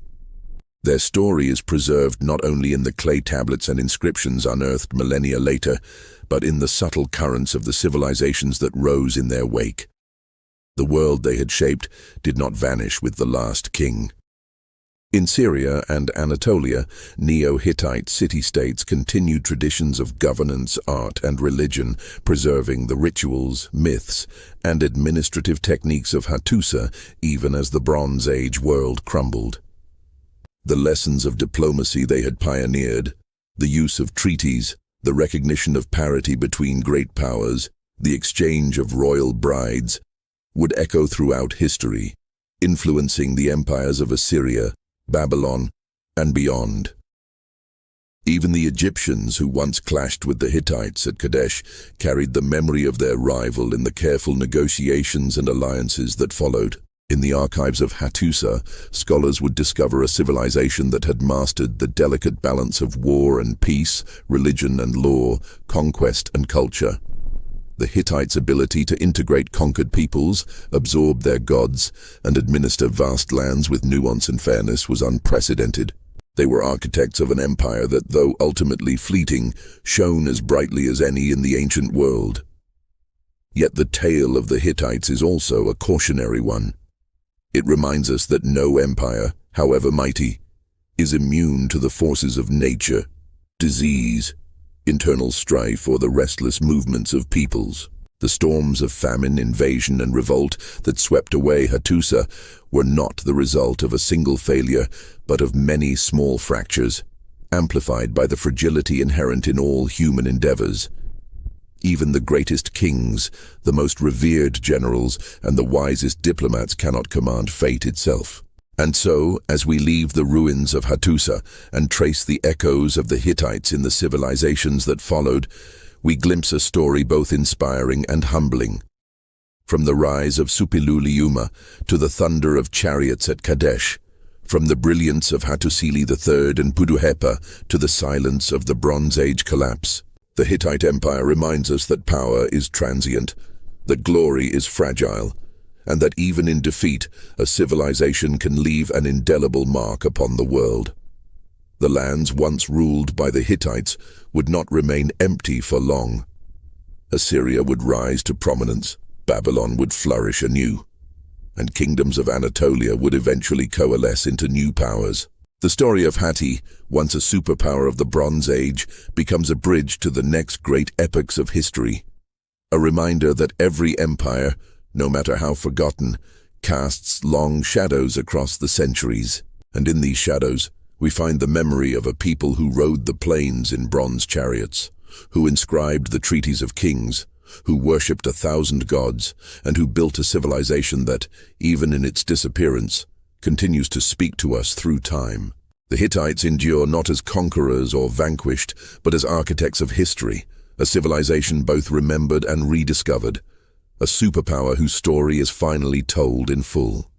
Their story is preserved not only in the clay tablets and inscriptions unearthed millennia later, but in the subtle currents of the civilizations that rose in their wake. The world they had shaped did not vanish with the last king. In Syria and Anatolia, Neo-Hittite city-states continued traditions of governance, art, and religion, preserving the rituals, myths, and administrative techniques of Hattusa even as the Bronze Age world crumbled. The lessons of diplomacy they had pioneered, the use of treaties, the recognition of parity between great powers, the exchange of royal brides, would echo throughout history, influencing the empires of Assyria, Babylon, and beyond. Even the Egyptians, who once clashed with the Hittites at Kadesh, carried the memory of their rival in the careful negotiations and alliances that followed. In the archives of Hattusa, scholars would discover a civilization that had mastered the delicate balance of war and peace, religion and law, conquest and culture. The Hittites' ability to integrate conquered peoples, absorb their gods, and administer vast lands with nuance and fairness was unprecedented. They were architects of an empire that, though ultimately fleeting, shone as brightly as any in the ancient world. Yet the tale of the Hittites is also a cautionary one. It reminds us that no empire, however mighty, is immune to the forces of nature, disease, internal strife, or the restless movements of peoples. The storms of famine, invasion, and revolt that swept away Hattusa were not the result of a single failure, but of many small fractures, amplified by the fragility inherent in all human endeavors. Even the greatest kings, the most revered generals, and the wisest diplomats cannot command fate itself. And so, as we leave the ruins of Hattusa and trace the echoes of the Hittites in the civilizations that followed, we glimpse a story both inspiring and humbling. From the rise of Suppiluliuma to the thunder of chariots at Kadesh, from the brilliance of Hattusili III and Puduhepa to the silence of the Bronze Age collapse, the Hittite Empire reminds us that power is transient, that glory is fragile, and that even in defeat, a civilization can leave an indelible mark upon the world. The lands once ruled by the Hittites would not remain empty for long. Assyria would rise to prominence, Babylon would flourish anew, and kingdoms of Anatolia would eventually coalesce into new powers. The story of Hatti, once a superpower of the Bronze Age, becomes a bridge to the next great epochs of history. A reminder that every empire, no matter how forgotten, casts long shadows across the centuries. And in these shadows, we find the memory of a people who rode the plains in bronze chariots, who inscribed the treaties of kings, who worshipped 1,000 gods, and who built a civilization that, even in its disappearance, continues to speak to us through time. The Hittites endure not as conquerors or vanquished, but as architects of history, a civilization both remembered and rediscovered, a superpower whose story is finally told in full.